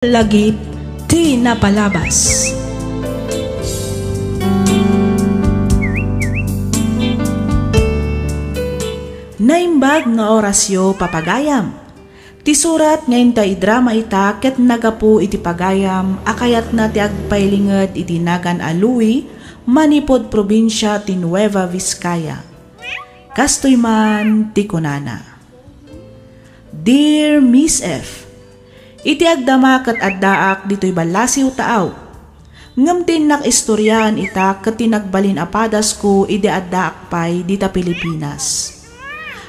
Lagip ti napalabas. Naimbag nga orasyo papagayam. Ti surat ngayon ta idrama ita ket nagapu iti pagayam akayat na ti agpailinget iti nagan Aluy manipod probinsya ti Nueva Vizcaya. Kastoy man ti kunana. Dear Miss F, iti agdama ket addaak ditoy balasiw taaw. Ngem tinak istoryahan ita ket tinagbalin apadas ko iti addaak pay dita Pilipinas.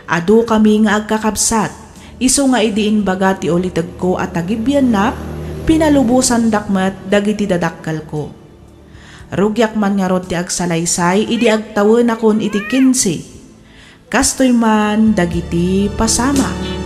Adu kami nga agkakabsat, iso nga idiin baga ti ulitag ko at agibyan nap, pinalubusan dakmat dagiti dadakkal ko. Rugyak man nga rod ti agsalaysay, idi agtawon akon iti 15. Kastoy man dagiti pasama.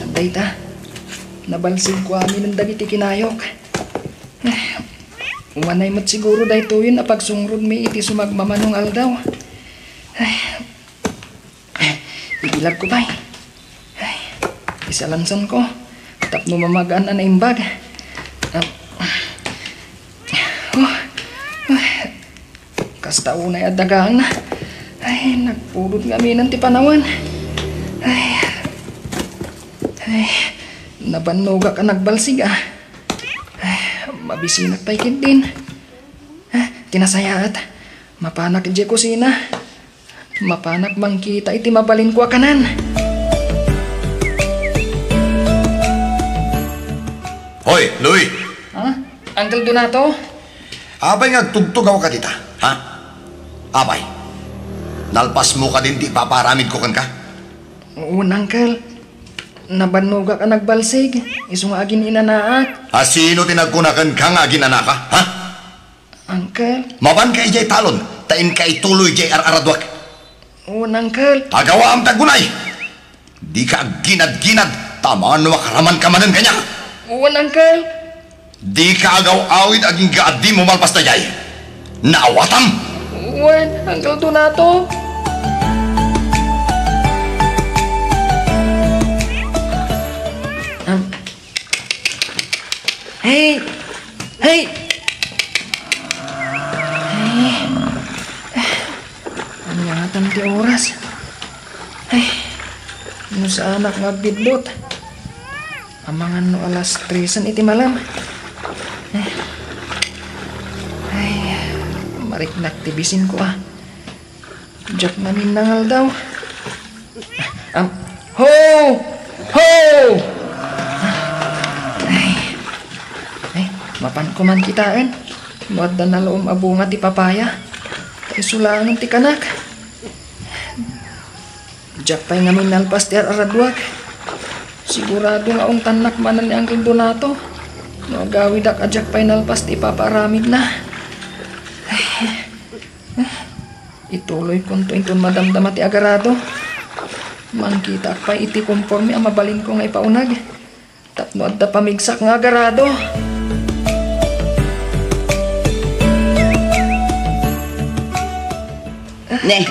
Antay ta, nabalsig ko amin ng dagiti kinayok. Umanay mo't siguro dahito yun na pagsungrod may iti sumagmamanong aldaw. Ibilag ko ba? Isalansan ko, tapno mamagaan na naimbag. Kasta unay adagaan na. Ay, nagpulot nga minan ti panawan. Ay, nabannoga ka nagbalsig ah. Ay, mabisinak pa'y din. Tinasayaat, mapanak iti kusina. Mapanak mangkita iti mabalin ko kanan. Hoy, Louie! Ha? Uncle Donato? Abay nga tugtugaw ka dita, ha? Abay, nalpas mo ka din di paparamid ko kan ka? Oo, Uncle. Nabannoga ka nagbalsig. Iso nga agin inanaak. Sino tinagkunakan ka nga ginana ka, ha? Uncle? Maban ka ijay talon, tain ka ituloy ijay araradwak. Oo, Uncle. Agawa ang tagunay. Di ka ginad-ginad, tamaan wakaraman ka manan kanya. Oo, Uncle. Di ka agaw-awid aging gaadi mo malpas na jay. Naawatam! Oo, Uncle Donato. Hey! Hey! Ano nga ti oras? Ay, ano sa anak nga bidbot? Amangan no alas 3 iti malam. Ay, mariknak tibisin ko ah. Diyak namin nangal daw. Ho! Ho! Mapan ko man kitaan. Muad na naloom abunga ti papaya. Kay sulangan ti kanak. Diyak pa'y ngamin nalpas ti aradwak. Sigurado nga ang tanak manan ni Uncle Donato. No agawid ak adyak pa'y nalpas ti paparamid na. Ituloy kong tuintun madamdama ti agarado. Mangkita ak pa'y iti konforme ang mabalin ko nga ipaunag. Tapno adda pamigsak nga agarado. Ne,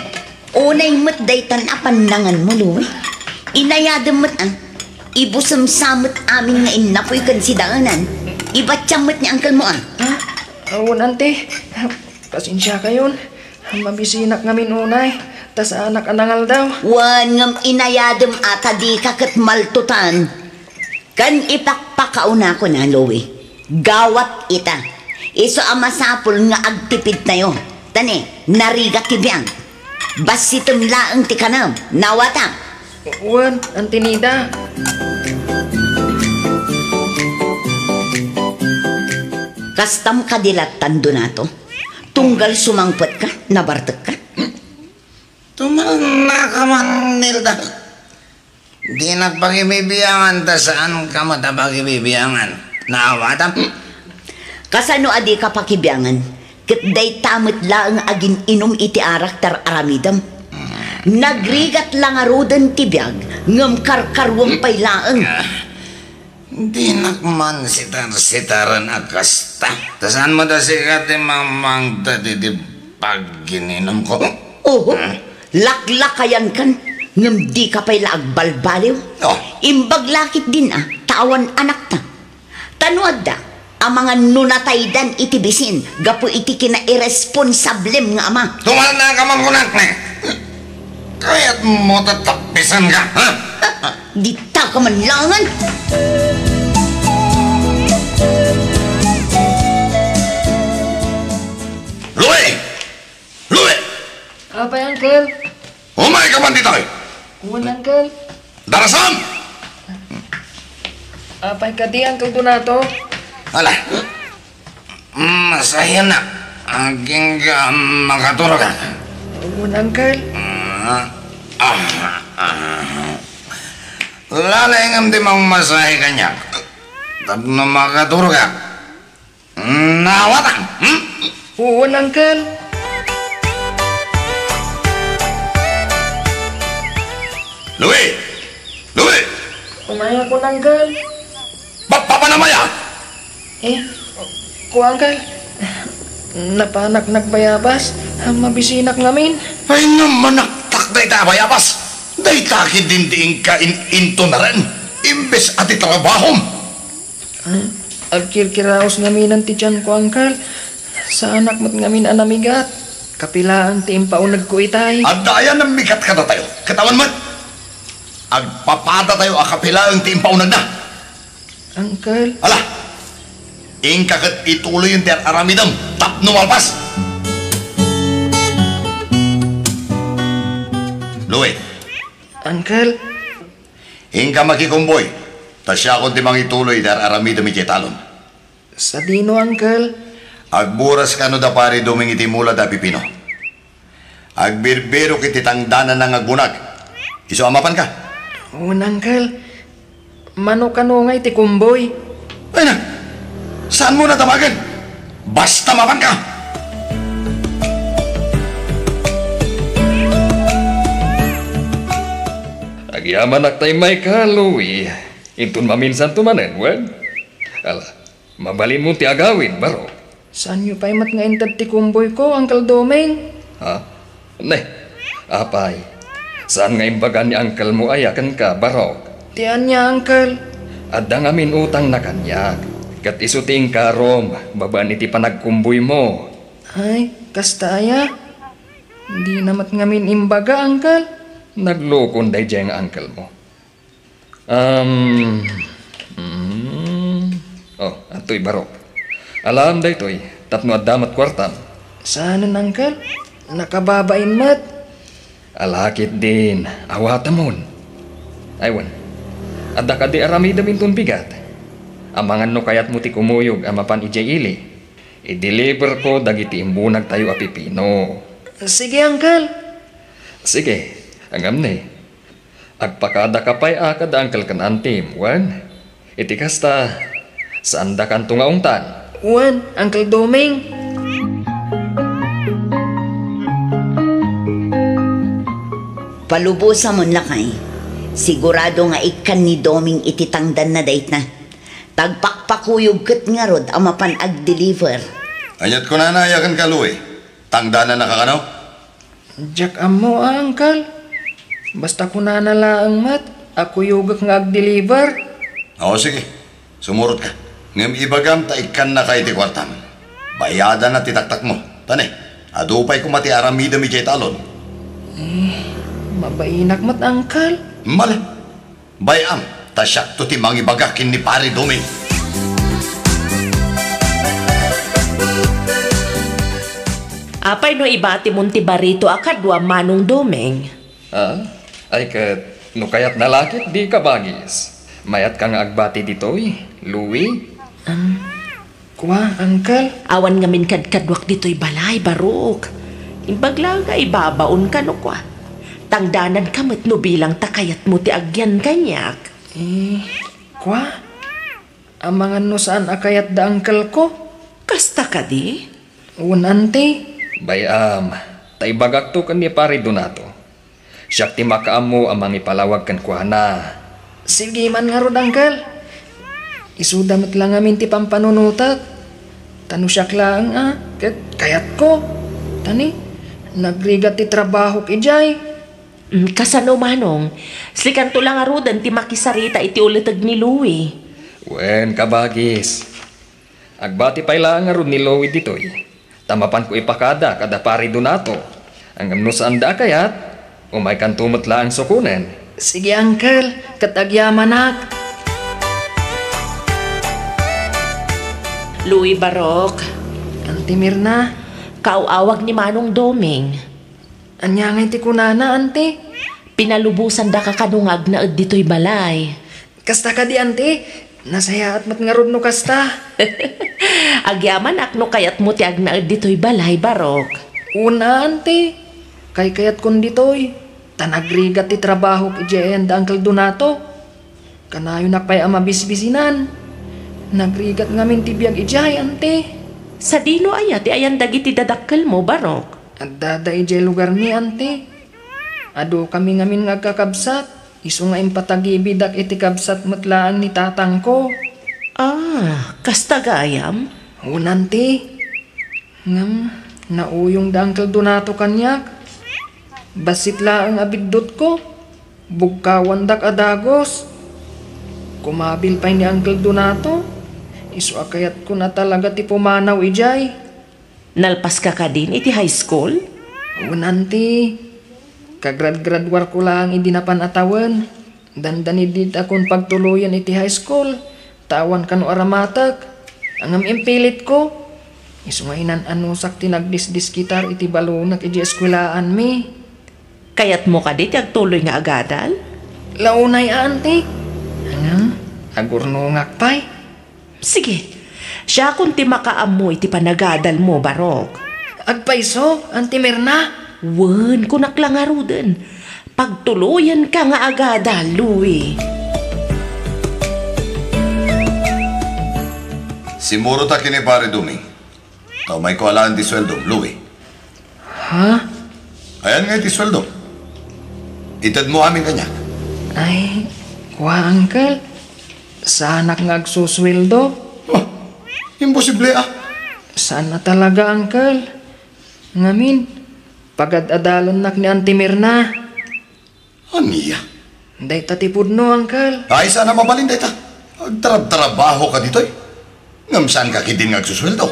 unay mo't daytan apanangan mo, Louie. Inayadam mo't ang ibusam-samot amin nga inapoy kan si daanan. Ibatsam mo't ni uncle mo ah. Ha? Awon, ante. Pasensya kayon. Mabisinak ngamin unay. Tas anak anangal daw. Wan ngam inayadam ata di kakat maltutan. Kan ipakpakauna ko na, Louie. Gawat ita. Iso amasapol nga agtipid tayo. Tani, narigat tibiyang. Basitum laang ti kanam, nawata. Wan, Antinida. Kastam kadilatan Donato. Tunggal sumangpot ka, nabartek ka. Tumalang na ka man, Nilda. Di nagpagibibiyangan ta saan ka matapagibibiyangan. Naawatan? Kasano adi ka pakibiyangan? Ket day tamit laang agin inom iti arak tar aramidam. Nagrigat lang arudan ti biyag, ngam karkarwang pay laang. Di nakman sitar-sitaran akasta. Tasan mo da sikat mamang tadi di pagininom ko. Oo, laklakayan kan. Ngam di ka pa'y laagbalbaliw. Oh. Imbag lakit din tawan anak ta. Tanuad da, ang mga nunataydan itibisin, gapo iti kina irresponsablem nga ama. Tumal na ka mangkunak na. Kaya't mo tatapisan ka, ha? Di ta ka man langan. Louie! Louie! Apay, Uncle? Umay ka man dito eh! Kuwan, Uncle? Darasam! Apay ka di, Uncle Donato? Ala, masaya na. Aging makaturog ka. Kuwan, Uncle? Lalay di mong masahe kanya. Tap na makaturog ka. Nawatan, Kuwan, Uncle? Louie! Louie! Umaya ko, Uncle? Papanamaya! Kuwan, Uncle? Napanak nagbayabas. Mabisinak ngamin. Ay naman naktak na itabayabas! Day takid din diing ka into na rin. Imbes at itrabahom. Agkirkiraos ngaminan ti tiyan ko, Uncle. Sa anak mo't ngamin anamigat. Kapilaan ti impaunag ko itay. At daya ng mikat ka na tayo. Katawan mo. Agpapada tayo akapila ang tiimpaunag na. Uncle? Ala! Ingkakat ituloy yung tiyan aramidam. Tap numalpas. Louie, Uncle? ingka makikumboy. Tasya ko timang ituloy dar aramidam ikitalon. Sa dino, Uncle? Agburas ka no da pari duming itimula da pipino. Agbirbiro kiti tangdanan ng agbunag. Iso amapan ka. Uncle? Mano kanungay ti kumboy. Ay na, saan mo natamagan? Basta mapan ka. Agyaman tayo may Louie. Intun maminsan tumanen, wag? Ala, mabalin mo ti agawin, baro. Saan nyo pa'y mat nga intad ti kumboy ko, Uncle Domeng? Ha? Ne, apay. Saan nga imbagan ni uncle mo ayakan ka, barok? Tiyan niya, Uncle. Adda ngamin utang na kanyak. Kat isuting karom, babaan iti panagkumboy mo. Ay, kastaya. Hindi namat ngamin imbaga, Uncle. Naglukon day dyan ang uncle mo. Ato'y barok. Alam day to'y, tapno at damat kwartam. Saan, Uncle? Nakababain mat. Alakit din, awatamon. Aywan, adda ka di aramida mintun bigat. Amangan no kayat mo ti kumuyog amapan ijay ili. I-deliver ko dagiti imbunag tayo apipino. Sige, Uncle. Sige, angam ni. Agpakada ka pa'y akad angkal kan antim, wan. Iti kasta, saan da kan tungaungtan? Wan, Uncle Domeng. Palubusa mo lakay. Sigurado nga ikan ni Doming ititangdan na date na. Tagpakpakuyog kat nga rod ang mapan ag-deliver. Anyat ko na nayakan ka, Louie. Tangdanan na kakano? Jack amo, Uncle. Basta ko na nalaang mat, ako yugak nga ag-deliver. Oo, sige. Sumurot ka. Ngam ibagam ta ikan na kay ti kwartam. Bayadan na titaktak mo. Tane, adupay ko mati aramida mi kay talon. Mabainak mat, Uncle. Mali. Bayam, tasyak to ti mangibagakin ni pari Doming. Apay no ibati munti barito akadwa manong Domeng. Ay kat, no kayat nalakit di ka bagis. Mayat ka nga agbati ditoy, Louie. Kuha, Uncle. Awan ngamin kadkadwak dito'y balay, barok. Imbagla nga ibabaon ka no kwa. Tangdanan ka mat no bilang takayat mo ti agyan kanyak. Kuha? Amangan no saan akayat da Uncle ko? Kasta ka di? Unante. Bayam, tay bagak to kan ni pari Donato. Siyak ti makaam mo amang ipalawag kan kuhana. Sige man nga rod, Uncle. Isudamot lang amin ti pampanunutat. Tano siya lang kayat ko. Tani, nagrigat ti trabaho kijay. Kasano manong, slikan to lang arudan ti makisarita iti ulatag ni Louie. Wen, kabagis. Agbati pa'y lang arud ni Louie ditoy. Tamapan ko ipakada kada pari Donato. Ang amno saan da kayat, umay kan tumot lang sukunen. Sige, Uncle, katagyamanak. Louie Barok, Auntie Mirna, kaawawag ni Manong Doming. anyangay ti kunana, Auntie. Pinalubusan da ka kanungag na dito'y balay. Kasta ka di, Auntie. Nasaya at matngarod no kasta. Agyaman akno kayat mo ti agna dito'y balay, Barok. Una, Auntie. Kay kayat kun ditoy. Tanagrigat ti trabaho kijayan da Uncle Donato. Kanayo nakpay ama bisbisinan. Nagrigat ngamin ti biyag ijay, Auntie. Sa dino aya ti ayan dagiti dadakkel mo, Barok. At dada ijay lugar ni, Auntie. Ado kami ngamin ngagkakabsat. Isu nga impatagibidak iti kabsat matlaan ni tatang ko. Kasta gayam? Unanti. Ngam, nauyong da Uncle Donato kanyak. Basit laang abidot ko. Bugkawan dak adagos. Kumabil pa ni Uncle Donato. Isu akayat ko na talaga ti pumanaw ijay. Nalpas ka din iti high school? Unanti. Kagrad-gradwar ko lang hindi napan atawan. Dandanidit akong pagtuluyan iti high school. Tawan ka no aramatak. Angam impilit ko. Isungainan anusak tinagdisdis kitar iti balunak iti eskwelaan mi. Kayat mo ka dit agtuloy nga agadal? Launay, Auntie. Angam, agurnungak pay. Sige, siya kung ti makaamoy ti panagadal mo, Barok. Agpaiso, Auntie Mirna. Wen, kunak lang arudan. Pagtuluyan ka nga agada, Louie. Simuro ta kini pare Duming. Tao may ko alaan di sweldo, Louie. Ha? Ayan nga di sweldo. Itad mo amin kanya. Ay, kuha, Uncle. Sana nga agsusweldo. Oh, imposible Sana talaga, Uncle. Ngamin, pagad-adalon nak ni Auntie Mirna. Aniya. Day tatipod no, Uncle. Ay, sana mabalin dita. Agtarab-trabaho ka dito'y. Ngam saan ka kidin ngagsusweldo.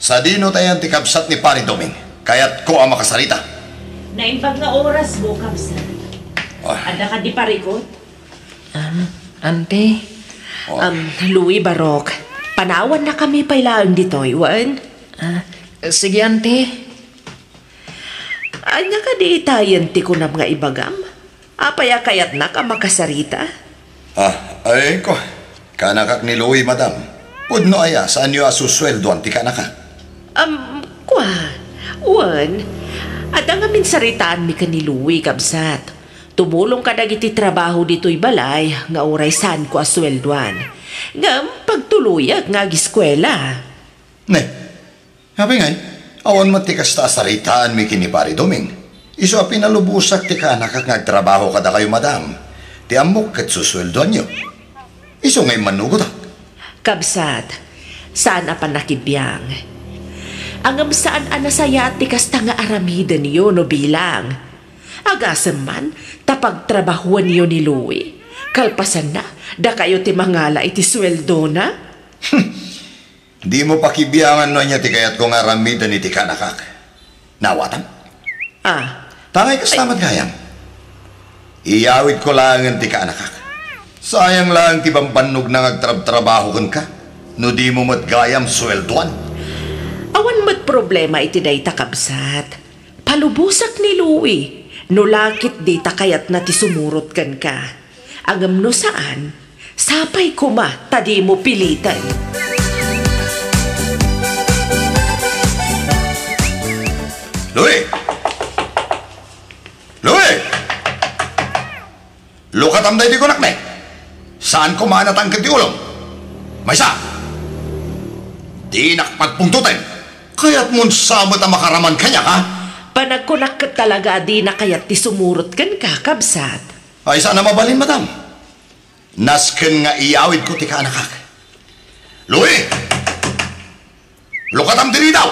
Sa dino tayo ti kabsat ni pare Doming. Kaya't ko ang makasarita. Naimbag nga oras mo, Kamsa. Ada ka di parikot? Auntie. Louie Barok, panawan na kami pailaan dito, Iwan. Sige, Auntie. Anya ka di itayan ti kunam nga ibagam? Apaya kayat na ka makasarita? Ay ko. Kanakak ni Louie, madam. Pudno aya, saan nyo asusweldo ang ti kanaka? Kwa. Wan. Ada nga min saritaan mi ka ni Louie, Kabsat. Tumulong ka dagiti trabaho dito'y balay, nga oray saan ko asweldoan. Nga pagtuluyag nga giskwela. Ne, habi ngay, awan mo ti kasta saritaan mi kini pare Doming. Iso a pinalubusak ti kanakak ngagtrabaho kada kayo, madam. Ti amok kat susweldoan nyo. Iso ngay manugot Kabsat, saan pa nakibiyang? Angam saan anasaya ti kasta nga aramidan niyo no bilang. Agasam man, tapagtrabahuan niyo ni Louie. Kalpasan na, da kayo ti mangala iti sweldo na? Di mo pakibiyangan no niya ti kayat kong aramidan iti kanakak. Nawatan? Tangay kastamat gayam. Iyawid ko lang ang ti kanakak. Sayang lang ti bambanog na ngagtrab-trabaho ka. No di mo matgayam sweldoan. Awan mat problema iti dayta, Kabsat. Palubusak ni Louie. No lakit di takayat na ti sumurot kan ka. Angam no saan, sapay kuma tadi mo pilitan. Louie! Louie! Lukat am day di kunak ne. Saan ko manatang ti ulong? Maysa! Di nakpagpungtutin. Kaya't mun samot ang makaraman kanya ka? Panagkunak ka talaga di na kayat ti sumurot kan ka, Kabsat. Ay sana mabalin, madam. Nasken nga iyawid ko ti kanakak. Louie! Lukatam diri daw!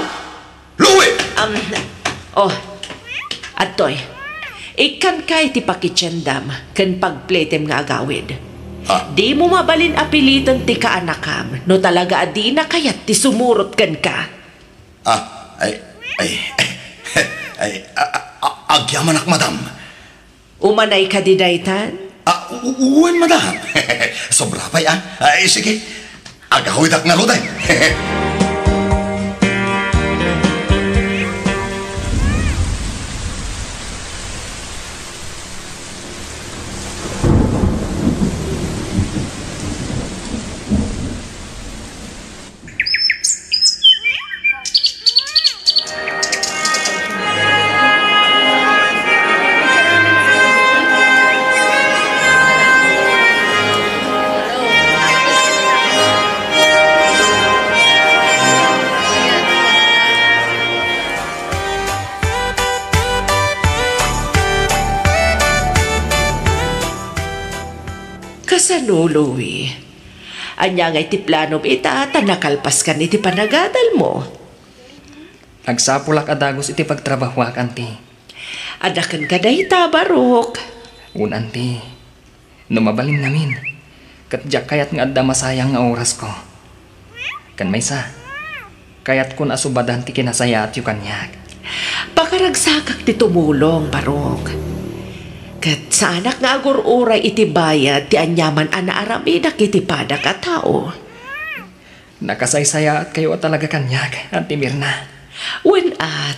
Louie! Atoy, ikan kay ti pakitsendam ken pagpletem nga agawid. Di mo mabalin apilitan ti kaanakam no talaga adi na kayat ti sumurot ken ka. Agyamanak, madam. Umanay ka di daytan? Uwan, madam. Sobra pa'y, sige. Agawidak nga luday. Kasano, Louie? Anya nga iti plano ita, tanakalpas ka iti panagadal mo. Agsapulak adagos iti pagtrabahwak, anti. Adakan ka dayta, Barok. Un, anti. Numabalin namin. Katjak kayat nga adda masayang nga oras ko. Kan maysa. Kayat kun asubadan ti kinasaya at yu kanyak. Pakaragsakak ti tumulong, Barok. Kat sa anak nga agur-uray iti bayad ti anyaman anaaramidak iti padak a tao. Nakasaysaya at kayo talaga kanyak, Auntie Mirna.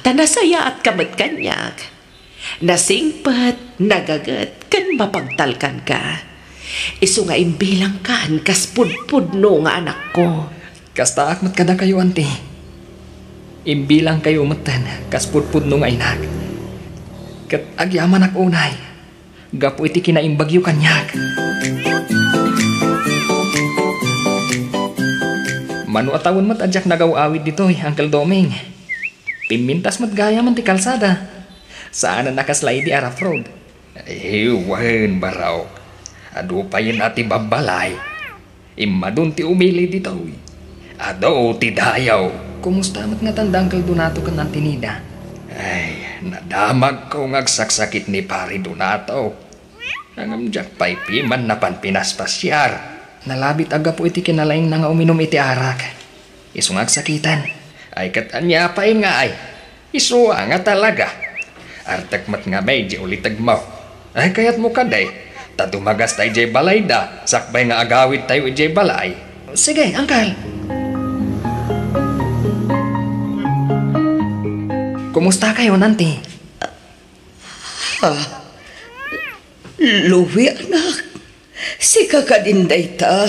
Tanasaya at kamat kanyak. Nasingpat, nagagat, kan mapagtalkan ka. Isu nga imbilang kan, kas pudpudno nga anak ko. Kasta akmat kada kayo, Auntie. Imbilang kayo umatan, kas pudpudno nga inak. Kat agyaman ak unay. Gapo iti kinaimbagyo kanyak. Manu atawon mat adyak nagaw-awid dito, Uncle Doming. Pimintas mat gaya man ti kalsada. Saan na nakaslay di Araf Road? Ewan, baraw. Ado pa yun ati babalay. Imadun ti umili dito. Ado ti dayaw. Kumusta mat nga tanda Uncle Donato kan Antinida? Ay, nadamag ko ngagsaksakit ni Pari Donato. Ang amjak pa'y piman na panpinaspasyar. Nalabit aga po iti kinalaing na nga uminom iti arak. Isungag sakitan. Ay katanya pa'y nga ay. Isuwa nga talaga. Artakmat nga may di ulitag mo. Ay kayat mo kaday. Tatumagas tayo jay balay da. Sakbay nga agawit tayo jay balay. Sige, Uncle. Kumusta kayo, Nanti? Louie, anak. Si kakadinday ta.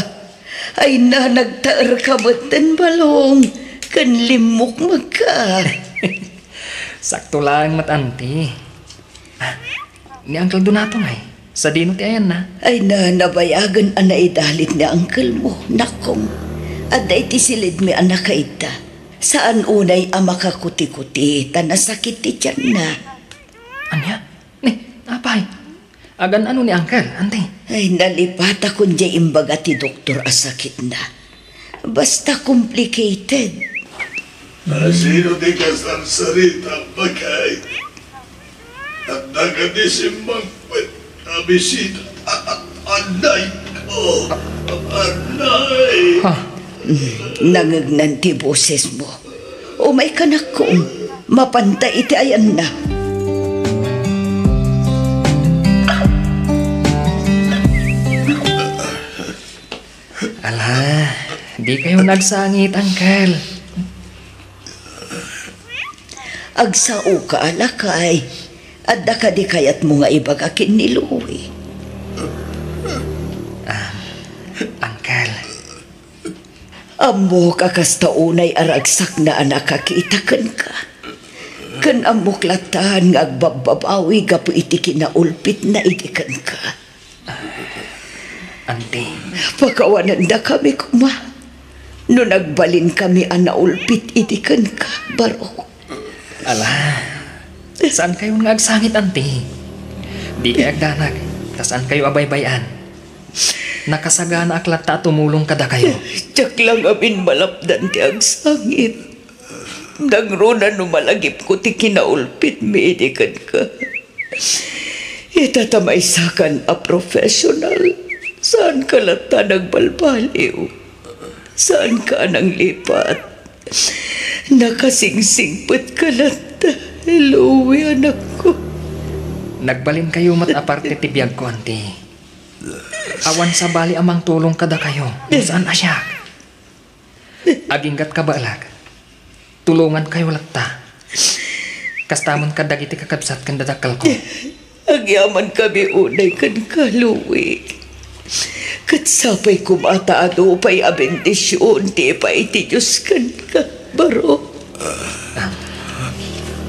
Ay na nagtaar ka batan balong. Kan limok magka. Sakto lang, Auntie. Ni Uncle Donato ngay. Sa dino ti ayan na. Ay na nabayagan ana idalit ni uncle mo. Nakong. Aday ti silid mi anak kaita. Saan unay ama kakuti-kuti. Tanasakit ti tiyan na. Anya? Ni, apay? Agan ano ni Uncle, Auntie? Ay, nalipat akong di imbaga ti doktor asakit na. Basta complicated. Sino di kasarsarita bagay? At nagadisimbang abisita at anay ko. Anay! Nangagnan ti boses mo. O may kanak kong mapantay iti ayan na. Ala, di kayo nagsangit, Uncle. Agsao ka alakay. Adda ka di kayat mo nga ibagakin ni Louie. Uncle. Amo kakasta unay aragsak na anak kakitakan ka. Kan amok latan nga agbababawi gapo iti kinaulpit na idikan ka. Auntie. Pagkawanan da kami kuma. No nagbalin kami anaulpit idikan ka, Barok. Ala, saan kayo nagsangit, Auntie? Di kayo agdanag. Saan kayo abaybayan? Nakasagana aklat ta tumulong kada kayo. Tiyak lang amin malapdan ti ang sangit. Nagruna no malagip ko ti kinaulpit medikan ka. Itatamaysakan a professional. Saan ka lata nagbalbaliw? Saan ka nang lipat? Nakasingsingpet ka lata. Hello, anak ko. Nagbalin kayo mat aparte ti biyag ko, auntie. Awan sa bali amang tulong kada kayo. Saan asyak? Aginggat ka balag. Tulungan kayo lagta. Kastamon ka dagiti kakabsat kan dadakal ko. Agyaman kami unay kan kaluwi. Katsapay kumataado pa'y abendisyon, di pa iti Diyos kan ka, baro.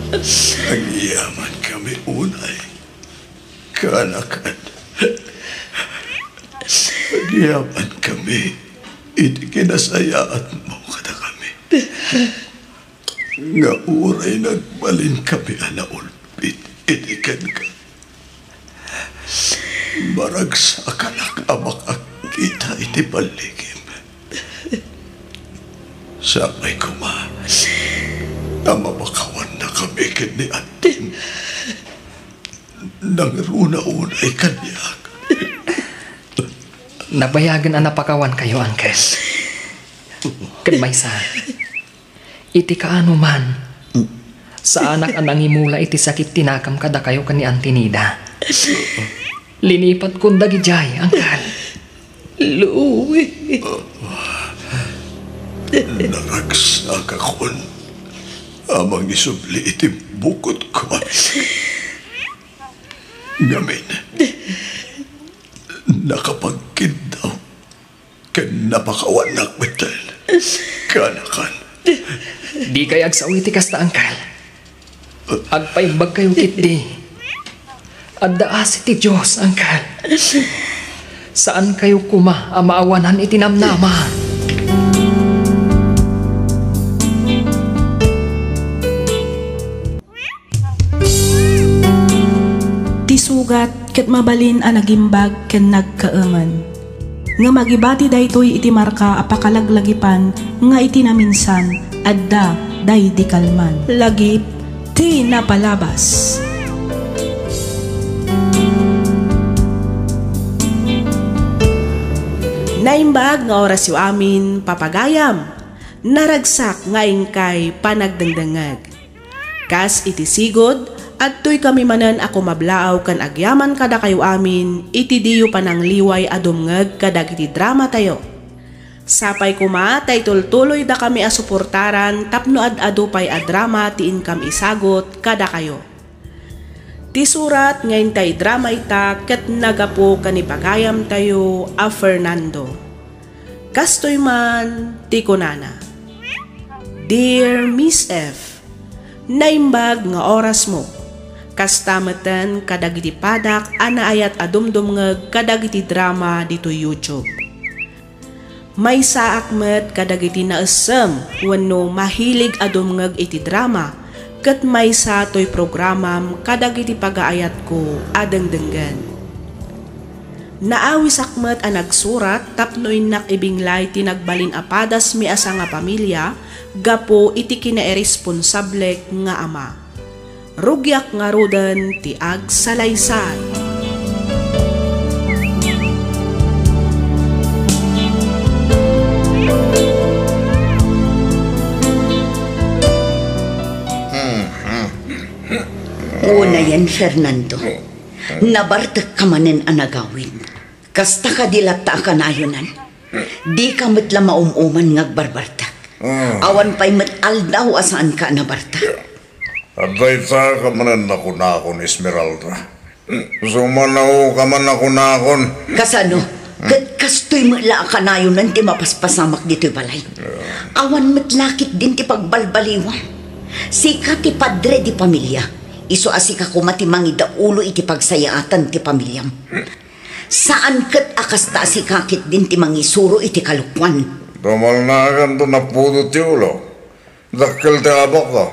Agyaman kami unay. Kanakan. Agyaman kami. Iti kinasayaan mo kada kami. Nga uray nagbalin kami anaulpit. Iti kan ka. Maragsakan ang makakita iti paligim. Sabay kuma. Namamakawan na kami kini atin. Nangruna-unay kanyak. Nabayagan ang napakawan kayo, Uncle. Kanmaysa, iti kaano man, sa anak ang nangimula iti sakit tinakam kada kayo kani Antinida. Linipat kong dagijay, Uncle. Louie. Naragsak akon. Amang isubli iti bukod ko. Ngamin. Nakapagkid daw. Kan napakawanak betal. Kanakan. Di kay agsawi ti kasta, Uncle. Agpaimbag kayo kitdi. Addaas iti Diyos, Uncle. Saan kayo kuma amaawanan itinamnama? Sugat ket mabalin a nagimbag ken nagkaeman. Nga magibati daytoy iti marka apakalaglagipan nga iti naminsan adda day di kalman. Lagip ti napalabas. Naimbag nga oras yu amin papagayam. Naragsak nga ingkay panagdangdangag. Kas iti sigod at tuy kami manan ako mablaaw kan agyaman kada kayo amin, iti diyo panang liway adumngeg kadag iti drama tayo. Sapay kuma, tay tultuloy da kami asuportaran tapno ad-ado pay a drama ti inkam isagot kada kayo. Ti surat ngayon tay drama ita ket nagapo kanipagayam tayo a Fernando. Kastoy man ti kunana. Dear Miss F, naimbag nga oras mo. Kastamatan kadagiti padak anaayat adumdumngeg kadagiti drama dito YouTube. May saakmet kadagiti naesem wenno mahilig adumngeg iti drama ket may sa toy programam kadagiti pagaayat ko adengdenggan. Naawis akmet a nagsurat tapno innak ibinglay ti nagbalin apadas mi asa nga pamilya gapo iti kinairesponsable nga ama. Rugyak nga rodan ti ag salaysay. Una yan, Fernando. Nabartak ka manin ang nagawin. Kasta ka dilata ka na yunan. Di ka matla maumuman ngagbarbartak. Awan pa'y mataldaw asaan ka nabartak. Aday ta ka manan ako na akon, Esmeralda. Sumanaw ka man ako na akon. Kasano? Kastoy matla ka na yun ti mapaspasamak dito'y balay. Awan matlakit din ti pagbalbaliwan. Sika ti padre di pamilya. Iso asika ko matimang idaulo iti pagsayaatan ti pamilyam. Saan kat akasta asikakit din ti mangisuro iti kalukwan. Damal na kan to napudo ti ulo. Dakkel ti abak ka.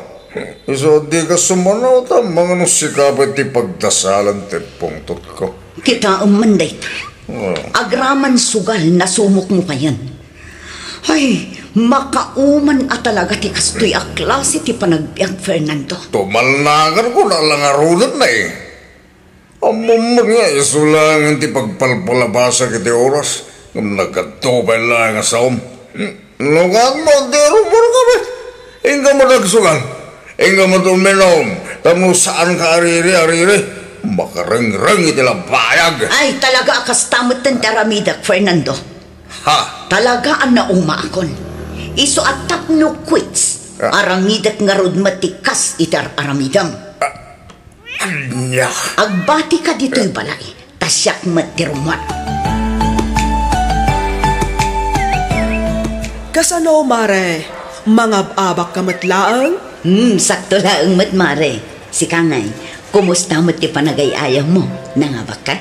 Iso di ka sumanaw ta mga nusikapit ti pagdasalan ti pungtot ko. Kita umanday ta. Agraman sugal na sumok mo kayan. Ay, makauman at talaga ti kastoy a klase ti panagbiag Fernando. Tumalnagan ko na lang arunan na eh. Amamag nga, isulangan ti pagpalpalabasa kiti oras. Nagkatubay lang nga saom. Lugan mo, di rumor kami. Inga mo nagsugan. Inga mo tuminom. Tamo saan ka ariri. Makarang-rang itilang bayag. Ay, talaga akas tamot ng taramidak, Fernando. Ha? Talaga ang nauma akon. Iso at tapno quits. Aramidak nga rod matikas itar aramidam. Anya. Agbati ka dito'y balay. Tasyak matirumar. Kasano, mare? Mangab-abak ka matlaang? Sakto laang matmare. Si Kangay, kumusta mo ti panagay-ayaw mo? Nangabak ka?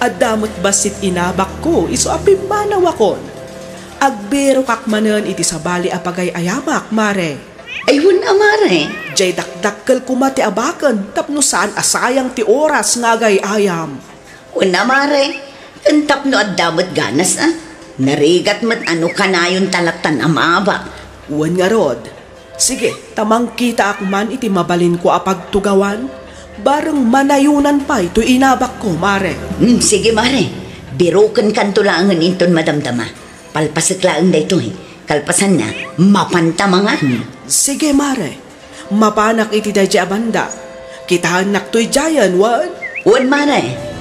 Adamot basit inabak ko, iso apimanaw akon. Agbero kakmanan iti sabali apagay ayamak, mare. Ayun, amare. Jay dakdakkel kumati abakan, tapno saan asayang ti oras ngagay ayam. Una, mare. Tantap no adamot ganas, ah. Narigat mat ano kanayon talaktan amabak. Uwan nga rod. Sige, tamang kita akman iti mabalin ko apagtugawan. Bareng manayunan pa ito inabak ko, mare. Sige, mare. Birukan kantulangan inton madamdama. Palpasaklaan da ito, eh. Kalpasan na, mapantamangan. Sige, mare. Mapanak iti da dya banda. Kitahan naktoy jayan, wan? Wan, mare.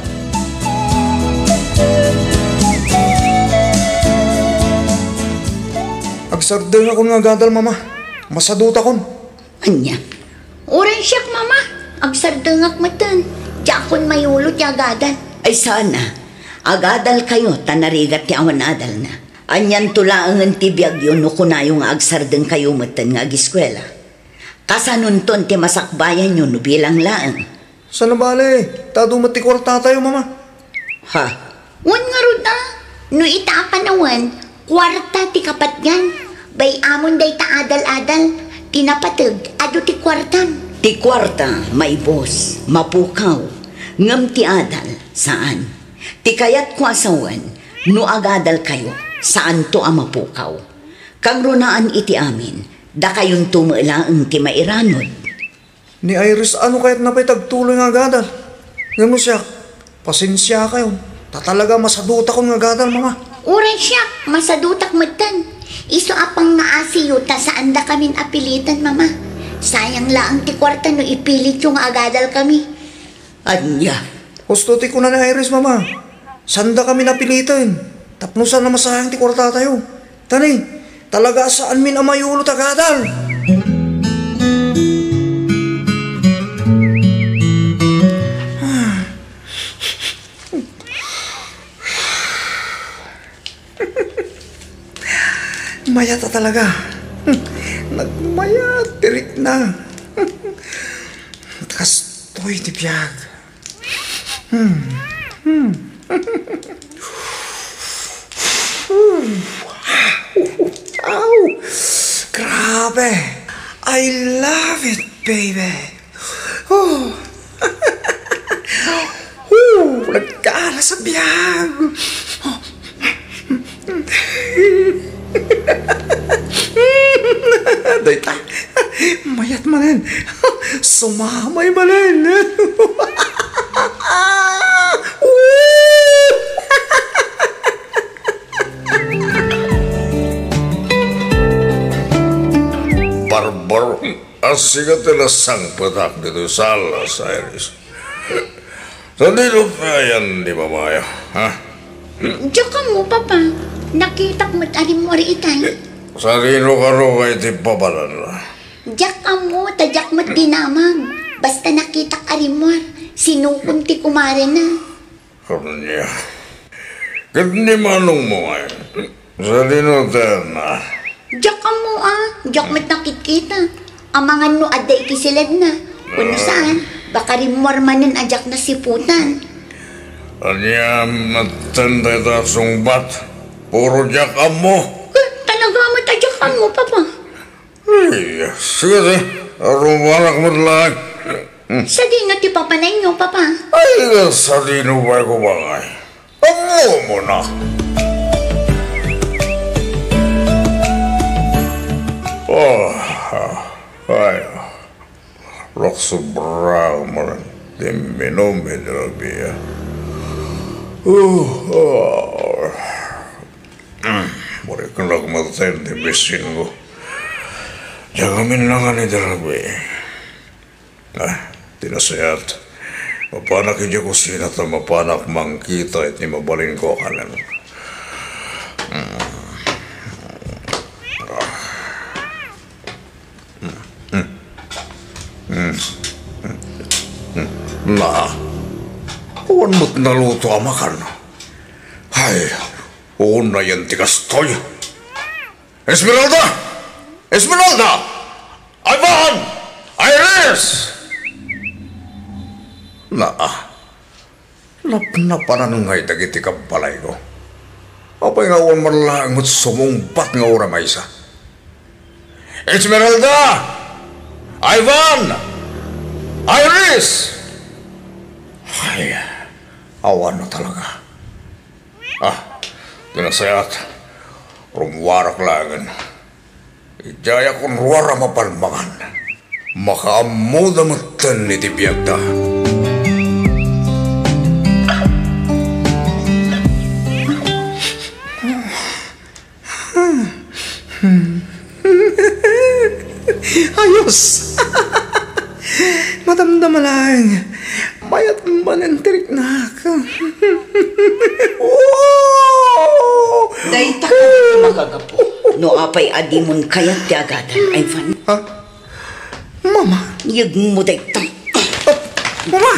Agsardeng ako nga gadal, mama. Masadot akon. Anya? Oran siyak, mama. Agsardengak matan. Jakon mayulot yagadan. Ay sana. Agadal kayo, tanarigat ti awan adal na. Anyan tulaangan ti biyag yun no kunayong agsardeng kayo matan nga agiskwela. Kasanunton ti masakbayan yun no bilang laang. Sana bale? Tado matikwarta tayo, mama. Ha? Wan nga ruda. No itapanawan, kwarta ti kapat yan. Bay amon day ta adal-adal. Tinapatag, ado ti kwartan. Ti kwarta, may boss, mapukaw. Ngam ti adal, saan? Ti kayat ko asawan, no agadal kayo, saan to ang mapukaw? Kang runaan iti amin, da kayon tumalaang ti mairanod. Ni Iris, ano kaya't napay tagtuloy nga gadal? Ngayon mo siya, pasensya kayo. Tatalaga masaduta ko nga gadal, mama. Oran siyak, masadutak matan. Iso apang nga asiyuta saan da kamin apilitan, mama. Sayang laang ti kwarta no ipilit yung agadal kami. Anya? Husto ti ko na ni Iris, mama. Sanda kami napilitan. Tapno saan na masayang ti kwarta tayo. Tani, talaga saan min amayulot agadal? Mayata talaga. Nagmayat, tirik na. Kastoy ti biyag. Ow! Grabe! I love it, baby! Oh! Nagkala sa biyag! Dayta, mayat manen. Sumamay manen. Barbar, asika tilasang patak dito sa Las Iris. Sa dito yan di mamaya, ha? Diyak ka mo, papa. Nakitak mo't arim mo itay. Sa rino ka ro kay ti pabalan na. Diyak ka mo, tadyak mo't dinamang. Basta nakitak arim mo, sinukon ti kumare na. Kanya. Kanya manong mo ngayon. Sa rino tayo na. Diyak ka mo diyak mo't nakitkita. Amangan no aday kisilad na. Kung saan, baka rin mormanan adyak na siputan. Kanya matanda ita sungbat. Puro jakam mo. Talaga matadyak mo, papa. Ay, sige. Arumanak mo lang. Sa di na ti papanay nyo, Papa. Ay, sa dinubay ko bangay. Amo mo na. Ay, sobrang man. Dimminom hidrobia. Mori ko lang matayin di besin ko. Jagamin lang nga ni Darabi. Tinasayat. Mapanak hindi ko sinat na mapanak mangkita at ni mabalin ko kanan. Huwag mo't naluto amakan. Ay, una yan tikastoy. Esmeralda! Esmeralda! Ivan! Iris! Napanan nga itagiti kabalay ko. Apay nga uwan marlangot sumumpat nga ura maysa. Esmeralda! Ivan! Iris! Ay, awan na talaga. Tinasayat. Rumwarak langan. Ijaya kong ruwara mapalmangan. Makaamuda matan ni tibiyagda. Ayos! Matamdama lang. Mayat manantirik na ako. Dahil ka magagapo. No apay adimon kayat ti agadan, Ivan. Mama? Yag mo dahil ta. Mama!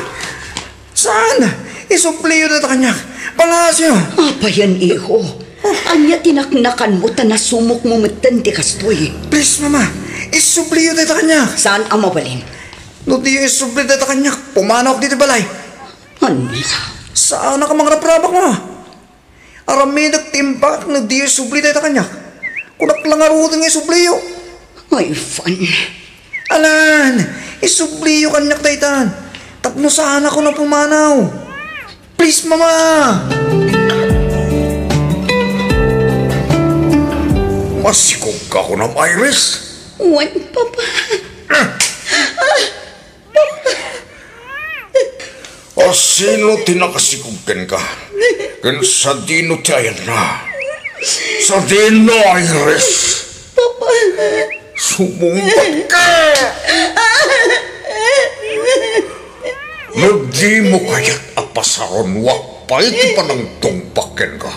Saan? Isupliyo na ta kanya. Palasyo. Apayan, iho. Anya tinaknakan mo ta na sumok mo matan ti kastoy. Please, mama. Isupliyo na ta kanya. Saan ang mabalin? No di isupliyo na ta kanya. Pumanok dito balay. Saan ka mga raprabak mo? Aramidag timbak na di isupliyo na ta kanya. Kunak lang arutang isupliyo. Ay, fan. Alan, isupliyo kanyak taytan. Tapno saan ako na pumanaw. Please, mama. Masikog ka ko ng Iris. Wan, Papa. Sino tinakasikugkan ka? Kan sa dino tayan na. Sa dino, Iris. Papa. Sumumbat ka. Nagdi mo kaya't apasaron wakpay ti panang tungpaken ka.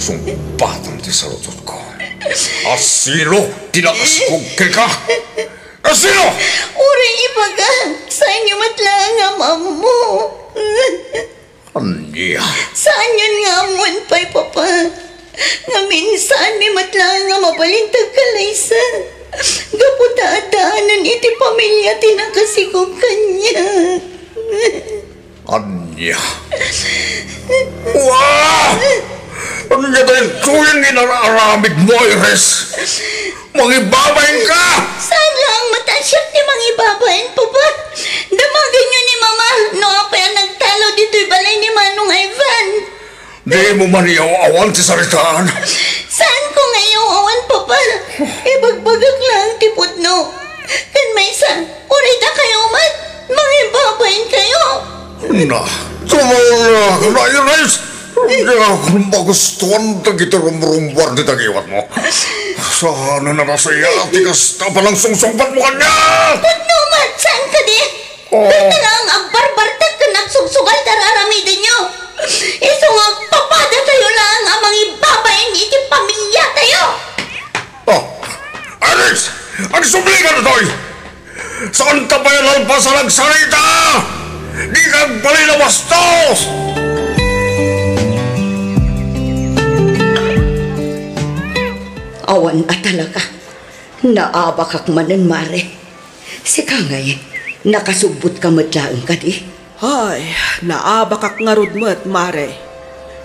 Sumpatan ti salutot ko. Asino tinakasikugkan ka? Asino? Uri ibaga. Sa inyo matlang nga mamo. Anya? Saan yun nga amon pa'y, Papa? Nga minsan may matlang nga mabalintag kalaysa. Gaputa-adaanan iti pamilya tinakasigog kanya. Anya? Wow! Anya dahil tuwing inararamid mo, Iris? Mangibabayin ka! Saan lang matasyak ni mangibabayin, Papa? Damagan nyo ni Mama. No, pa yan nagtalo dito'y balay ni Manong Ivan. Di mo man iaw-awan ti saritaan. Saan ko ngayon awan, Papa? Ibagbagak lang tipod no. Kan may isa, urita kayo man. Mangibabayin kayo. Na, tumala ka na, Iris! Hindi ako magustuhan tagito rumrumbar di tagiwat mo. Sana na nasaya ti kasta palang sungsungpat mo kanya! Pudno man, saan ka di? Lang ang barbartag ka nagsungsungal dararamidan nyo. Iso nga papada tayo lang ang mga ibabayin iti pamilya tayo. Iris! Ang subli ka na to'y! Saan ka ba yan pa sa nagsalita? Di kang bali na bastos! Awan at talaga. Naabakak manan, Mare. Si Kangay, nakasubot ka matlaang ka di. Ay, naabakak nga rudmat, Mare.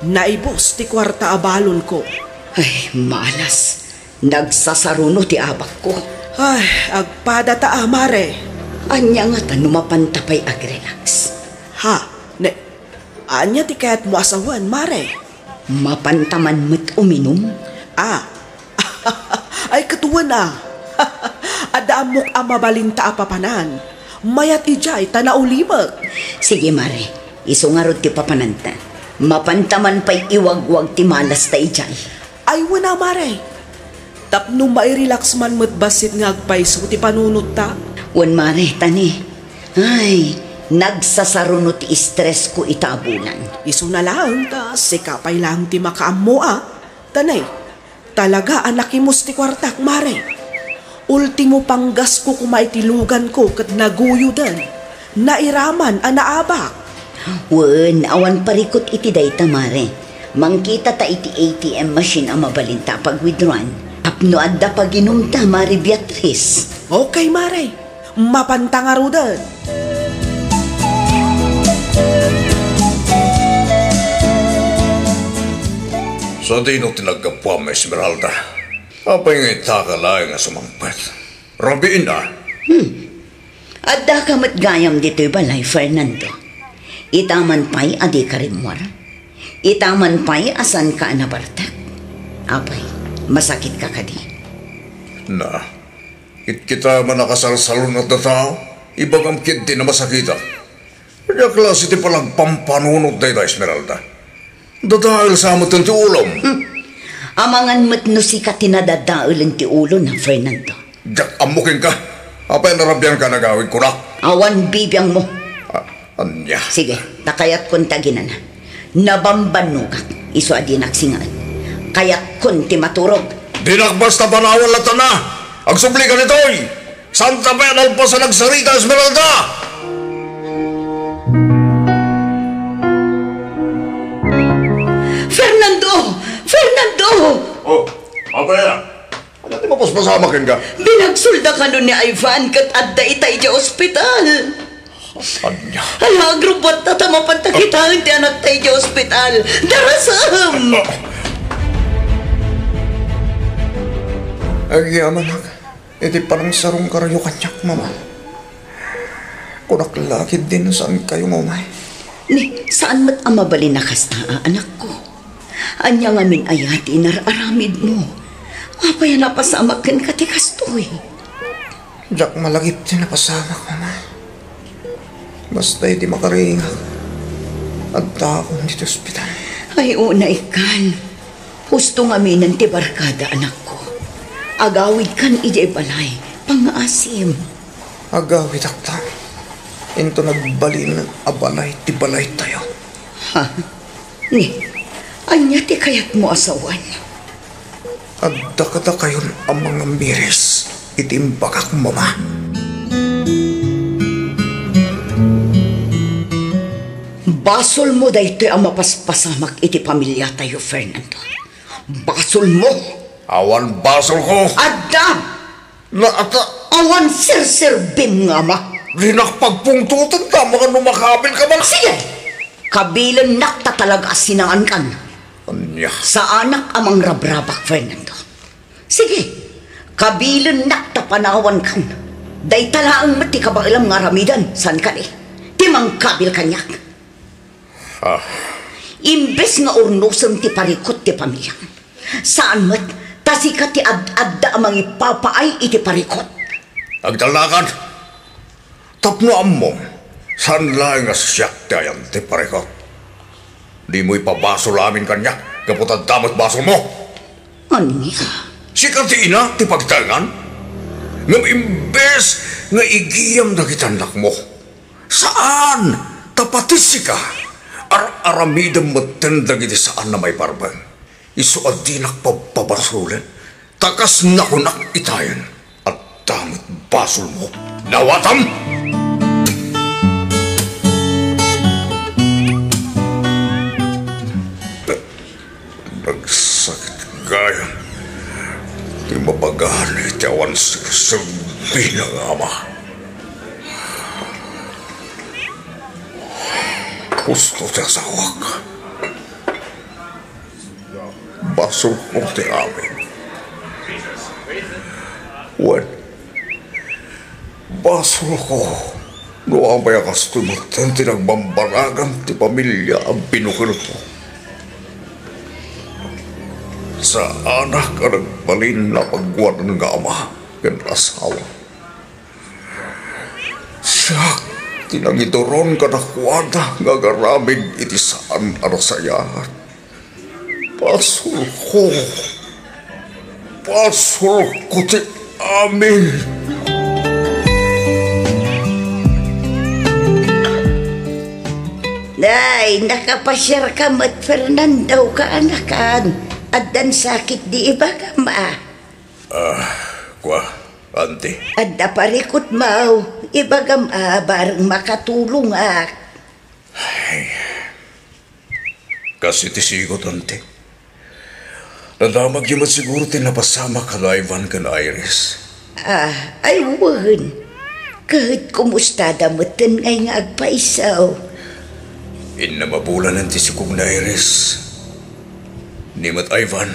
Naibos ti kwarta abalon ko. Ay, malas. Nagsasaruno ti abak ko. Ay, agpada ta, Mare. Anya nga mapantapay agrelax. Ha? Anya ti kayat mo asawan, Mare? Mapantaman mo't uminom. Ah, ay katuwa na. Adamok ang mabalinta apapanan. Mayat ijay, tanaulimag. Sige, Mare. Isungarod ti papananta. Mapantaman pa'y iwagwag ti malas ta ijay. Ay, wana, Mare. Tapno mairelax man mo't basit nga agpaiso ti panunot ta. Wan, Mare, tani. Ay, nagsasarunot ti stress ko itabulan. Iso na lang, ta sikapay lang ti makaammo Tanay, talaga anakimos ti kwartak, Mare. Ultimo panggas ko kumaitilugan ko kat naguyudan. Nairaman anaabak. Wan, awan parikot iti dayta, Mare. Mangkita ta iti ATM machine ang mabalinta pag-withdrawn. Apno adda pag-inumta, Mare Beatrice. Okay, Mare. Mapantangarudan. Sa di no tinagkapuam, Esmeralda. Apay nga itakalay nga sumampet. Rabiin na. Adda ka mat gayam dito'y balay, Fernando. Itaman pa'y adi ka rimwar. Itaman pa'y asan ka anabartak. Apay, masakit ka kadi. Na, kita man nakasalsalon at na tao, ibagam kid din na masakita. Kaya klase ti palang pampanunod na ito, Esmeralda. Dadahil sa amatan ti ulam. Amangan mo't no si ka tinadadaulan ti ulo na, Fernando. Jak amukin ka. Apay narabyan ka nagawin ko na. Awan bibiyang mo. Anya. Sige, takayat kon taginan na. Nabambanugak, iso adi naksingaan. Kayat kon ti maturog. Di nakbasta panawal lata na. Agsubli ka nito'y. Santa Fe alpa sa nagsarita, Esmeralda. Fernando! Oh, apaya. Ano ti mapaspasama ka? Binagsulda ka nun ni Ivan kat adda itay di ospital. Anya. Alagrubot na tamapantakitaan ti anak tayo di ospital. Darasam! Agyaman ka. Iti parang sarong karayo kanyak, mama. Kunak lakid din saan kayo, mamay. Ni, saan mat ang mabalin na kasta, anak ko? Anya nga min ayati nararamid mo. Apay napasamak ken kati kastoy. Jak malagip din napasamak, mama. Basta di makaringa. Adta akong dito ospital. Ay, una ikan. Husto nga minan ti barkada, anak ko. Agawid kan ijay balay, pang-asim. Agawid akta. Into nagbalin ng abalay, ti balay tayo. Ha? Ni, anya ti kayat mo asawan. Adda kada kayon ang mga miris. Itimbagak, mama. Basol mo dayto ang mapaspasamak iti pamilya tayo, Fernando. Basol mo. Awan basol ko. Adda! Naata. Awan sir-sirbim nga ma. Di nakpagpungtutan ka, mga numakabil ka ba? Sige! Kabilan nakta talaga sinangan kan. Anya. Sa anak amang rabrabak, Fernando. Sige, kabilan nakta panawan kan. Day talaang mati ka ba ilang nga ramidan, san ka di? Timang kabil kanyak. Imbes nga urnusan ti parikot ti pamilya. Saan mat, tasika ti ad-adda amang ipapaay iti parikot. Agdalakan. Tapno ammo, saan lang nga siyak tayan ti parikot? Di mo ipabasol amin kanya, kaputad damot basol mo. Anya? Sikat ti ina, ti pagtangan. Ngam imbes nga igiyam na kitanak mo. Saan? Tapatis ka. Aramidam matenda giti saan na may barbang. Iso adinak pababasulan. Takas nakunak itayan. At damot basol mo. Nawatam! Nagsakit kaya. Di mabagahan iti awan sirbi ng ama. Gusto ti asawak. Basol mo ti amin. Wan. Basol ko. Noong may akastumutan tinagbambaragan ti pamilya ang pinukil ko. Sa anak ka nagbalin na pagwanan nga ama kan asawa. Siya tinangituron ka na kuwada nga garamig iti saan arasayahan. Basol ko. Basol ko ti amin. Nay, nakapasyar ka mat Fernando ka anakan. At dan sakit di iba ka ma. Kwa, ante. At naparikot mau, iba ka ma, barang makatulong ak. Ay, kasi tisigot, ante. Nadamag yung siguro tinapasama ka na Ivan kan Iris. Ay wan. Kahit kumusta damutin ngay nga agpaisaw. Inamabulan ang tisikog na Iris. Nimat Ivan,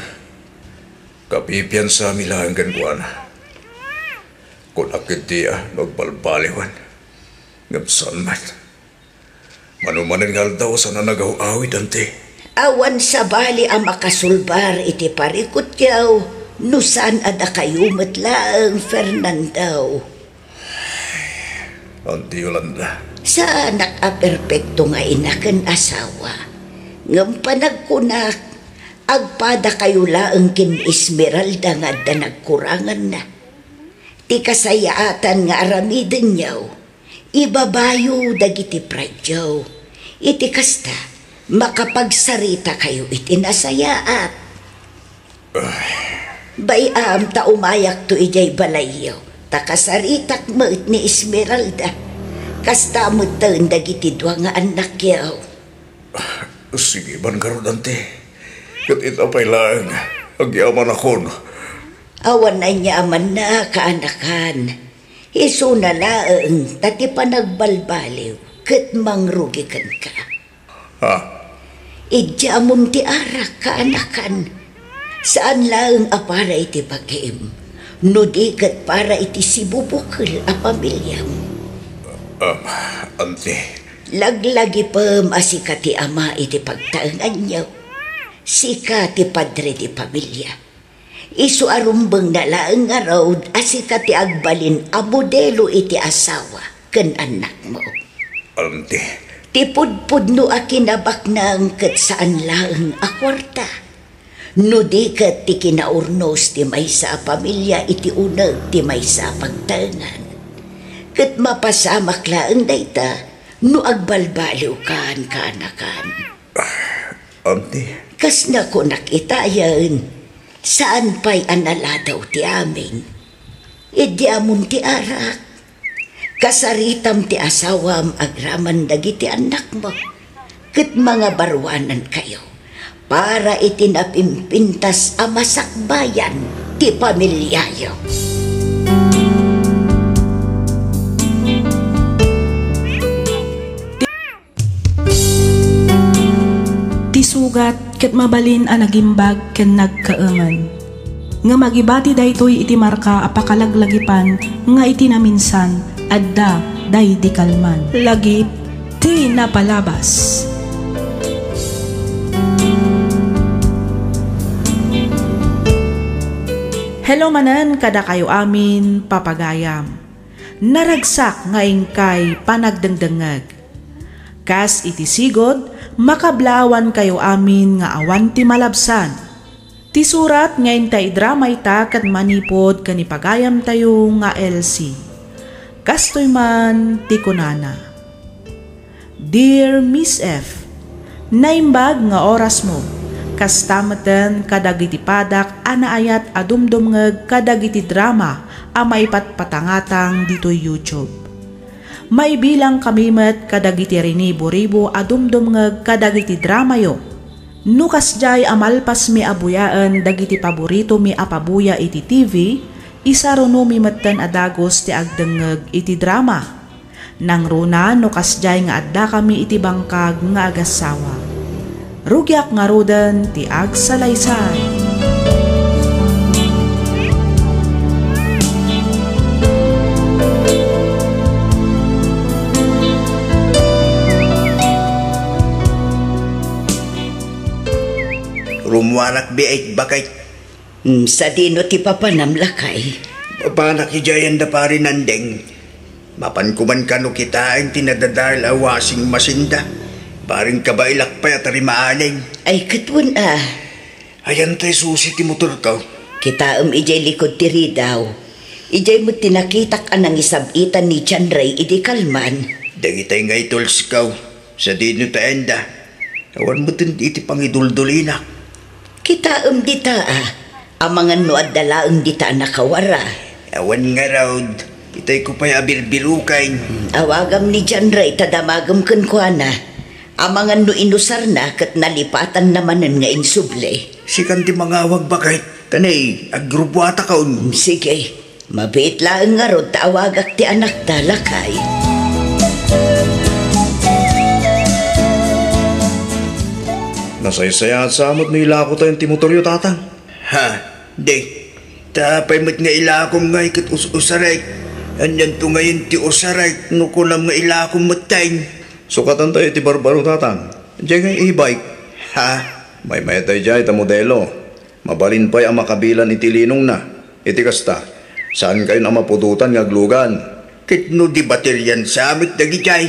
kapipian sa amila ang ganwan. Kung akit diya magbalbaliwan, ngapsan man. Manumanin nga daw sa nanagaw-awit, ante. Awan sa bali ang makasulbar iti parikot yaw, nusan ada kayumat lang, Fernando. Ante Yolanda. Sa anak a perpekto nga inakan asawa, ngam panagkunak, agpada kayo laang kin Esmeralda nga da nagkurangan na. Ti kasayaatan nga aramidin yaw, ibabayo dagiti pradyaw. Iti kasta, makapagsarita kayo iti nasayaat. Bayam ta umayak to ijay balayaw, takasaritak mo ni Esmeralda. Kasta mo taon dagiti dwa nga anak yaw. Sige, bangarod, ante. Kat itapay lang, agyaman ako. Awan na nyaman na kaanakan. Iso na laang, tati pa nagbalbaliw, kat mangrugikan ka. Ha? Idyamon ti arak kaanakan. Saan laang apara iti pag-im? Nudi kat para iti sibubukil a pamilyam. Ante. Laglagi pa masika ti ama iti pagtaangan niyo. Sika ti padre ti pamilya. Isu arumbang na laang araw asika ti agbalin a modelo iti asawa ken anak mo. Ante. Ti pudpud no a kinabak nang ket saan laang a kwarta. No di ket ti kinaurnos ti maysa a pamilya iti uneg ti maysa pagtaangan. Ket mapasamak laang dayta no agbalbaliw kan kaanakan. Ante. Kas na ko nakitayan, saan pa'y analadaw ti amin? Idyamon ti arak. Kasaritam ti asawam agraman dagiti anak mo. Ket mga barwanan kayo, para itinapimpintas a masakbayan ti pamilyayo. Sugat ket mabalin a nagimbag ken nagkaengan. Nga magibati daytoy iti marka a pakalaglagipan nga iti naminsan adda day di kalman. Lagip ti napalabas. Hello manan kada kayo amin papagayam. Naragsak nga ingkay panagdengdengag. Kas iti sigod, makablawan kayo amin nga awan ti malabsan. Ti surat nga intay drama ita kat manipod kanipagayam tayo nga LC. Kastoy man ti kunana. Dear Miss F, naimbag nga oras mo, kastamatan kadagiti padak anaayat adumdumngeg kadagiti drama a maipatpatangatang dito YouTube. Maibilang kamimet kadagiti rinibo-ribo adumdumngeg kadagiti drama yo. Nukas jay amalpas mi abuyaan dagiti paborito mi apabuya iti TV, isaruno mi metten adagos ti agdengeg iti drama. Nang runa nukas jay nga adda kami iti bangkag nga agasawa. Rugyak nga roden ti agsalaysay. Panak biait bakit. Sa dino ti papanamlakay. Panak ijayan da pari nandeng. Mapan kuman kano kita ang tinadadal awasing masinda. Paring kabailak pa at rimaaning. Ay katwan Ayan tayo susi ti motor ka. Kita ijay likod tiri daw. Ijay mo tinakitak anang isabitan ni Chanray idi kalman. Dagitay nga ituls ka. Sa dino taenda. Awan mo iti pangiduldulina. Kita dita Amangan no at dalaang dita nakawara. Awan nga raw. Itay ko pa'y abirbirukain. Awagam ni Chanray tadamagam kuana. Amangan no inusar na kat nalipatan namanan nga insuble. Sikan ti mangawag bakit? Tanay, agrubwata ka Sige, mabit lang nga ron taawagak ti anak talakay. Nasaysaya at samot na ilako tayong timotoryo, tatang. Ha, di. Tapay mo't nga ilakom nga ikat usaray. Anyan to ngayon ti usaray. Nukulam nga ilakom mo't tayo. Sukatan tayo ti barbaro, tatang. Diyan nga e-bike. Ha? May tayo dyan ita modelo. Mabalin pa'y ang makabilan iti linong na. Iti kasta, saan kayo na mapututan nga glugan? Kitno di bateryan sa amit dagi jay.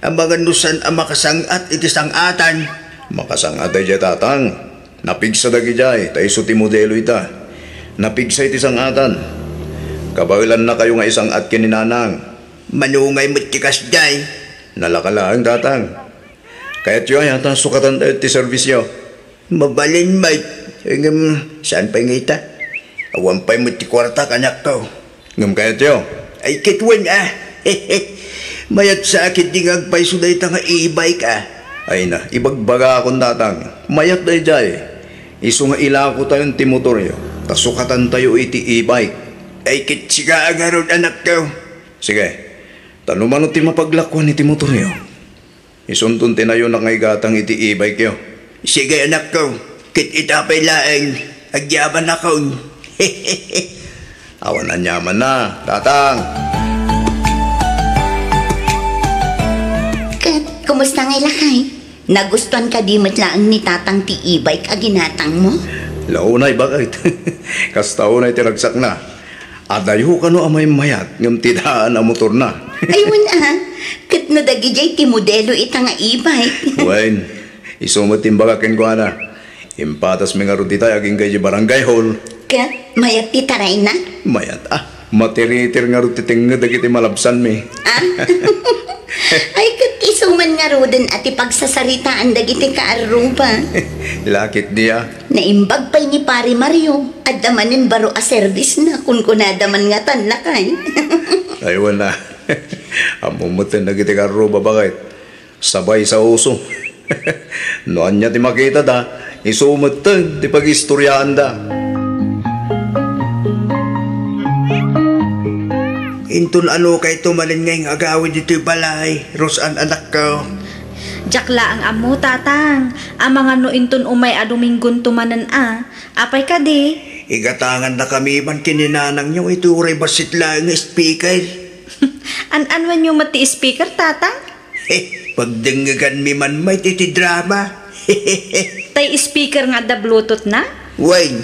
Ang mga nusan ang makasangat iti sangatan. Makasangat tayo dyan, tatang. Napigsa dagi jay, tayo suti modelo ita. Napigsa iti sangatan. Kabawilan na kayo nga isang at kininanang. Manungay mo't tikas jay. Nalakalaang, tatang. Kaya't yun yata sukatan tayo ti servisyo. Mabalin mate. Saan pa nga ita? Awan pa'y mo't ti kwarta kanak ko. Ngam kaya't yun. Ay kitwan Mayat sa akin di nga agpay suday ta nga e-bike Ay na, ibagbaga akong tatang. Mayat day jay. Iso nga ilako tayong ti motoryo. Tasukatan tayo iti e-bike. Ay kitsiga nga ron anak ko. Sige, tanuman ti mapaglakwan iti motoryo. Isuntun tinayo na ngay gatang iti e-bike yo. Sige anak ko, kit itapay laeng, agyaban ako. Awan na nyaman na, tatang. Kat, kumusta nga lakay? Nagustuhan ka di matlaang ni tatang ti e-bike aginatang mo? Launay bakit? Kastaunay tiragsak na. Adayo ka no amay mayat, ngam tidaan ang motor na. Ayun kat no dagi jay ti modelo ita nga e-bike. Wen, isumot timbagakin ko na. Impatas mga rutita aging kayo barangay hall. Kat, mayat ti taray na? Mayat matiritir nga rutiting nga dagiti malabsan mi. Ay kat isuman nga roden at ipagsasaritaan dagiti kaaruba. Lakit diya. Naimbag pa'y ni Pari Mario at damanin baro a service na kung kunadaman nga tanakay. Ay wala. Amumutin na giti kaaruba bakit? Sabay sa uso. Noan niya ti makita da, isumutin ti pag-istoryaan da. Intun ano kay tumalin ngayong agawin dito'y balay, Rosan anak ko. Jakla ang amo, tatang. Ang mga nointon umay aduminggon tumanan apay ka di. Igatangan na kami man kininanang nyo, ituray basit lang speaker. An-anwan nyo mati speaker, tatang? Pagdengagan mi man may titi drama. Tay speaker nga da bluetooth na? Wayne,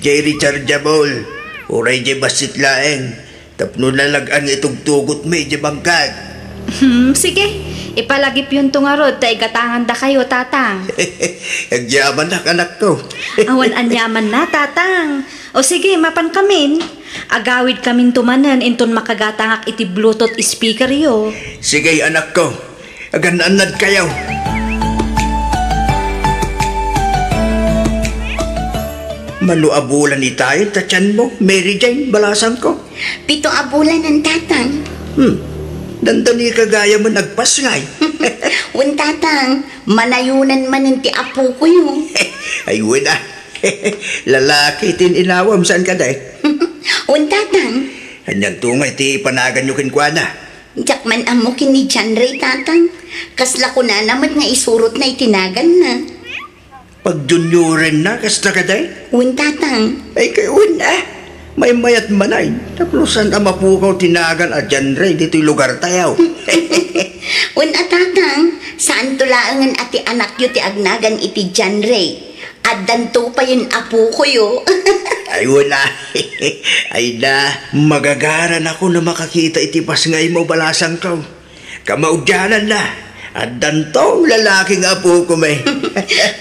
jay rechargeable. Uray jay basit laeng. Tapno nalagang itugtugot may jay bangkag. Sige, ipalagip yun tungarod, tay gatangan da kayo, tatang. Agyaman na anak ko. Awan anyaman na, tatang. O sige, mapan kamin. Agawid kamin tumanan, inton makagatangak iti bluetooth speaker yo. Sige anak ko, agananad kayo. Manuabulan ni tayo, tatyan mo, Mary Jane, balasan ko. 7 abulan ng tatang. Dandani kagaya mo nagpas ngay. Un tatang, manayunan man ti apo ko yun. Ay wala. Lalaki tin inawam, saan ka day? Un tatang. Hanyang tungay ti panagan nyo kinkwana. Jakman amo kini Chanray tatang. Kasla ko na naman nga isurot na itinagan na. Pag junyoren na, kasta ka day? Un tatang. Ay kay una. May mayat manay. Taplosan ang mapukaw tinagan at Chanray dito'y lugar tayaw. Un tatang, saan tulaangan ati anak yu ti agnagan iti Chanray? Adan to pa yung apo ko yo. Ay wala. Ay na, magagaran ako na makakita itipas ngay mo balasang ko. Kamaudyanan na. Adan to, lalaking apo ko may.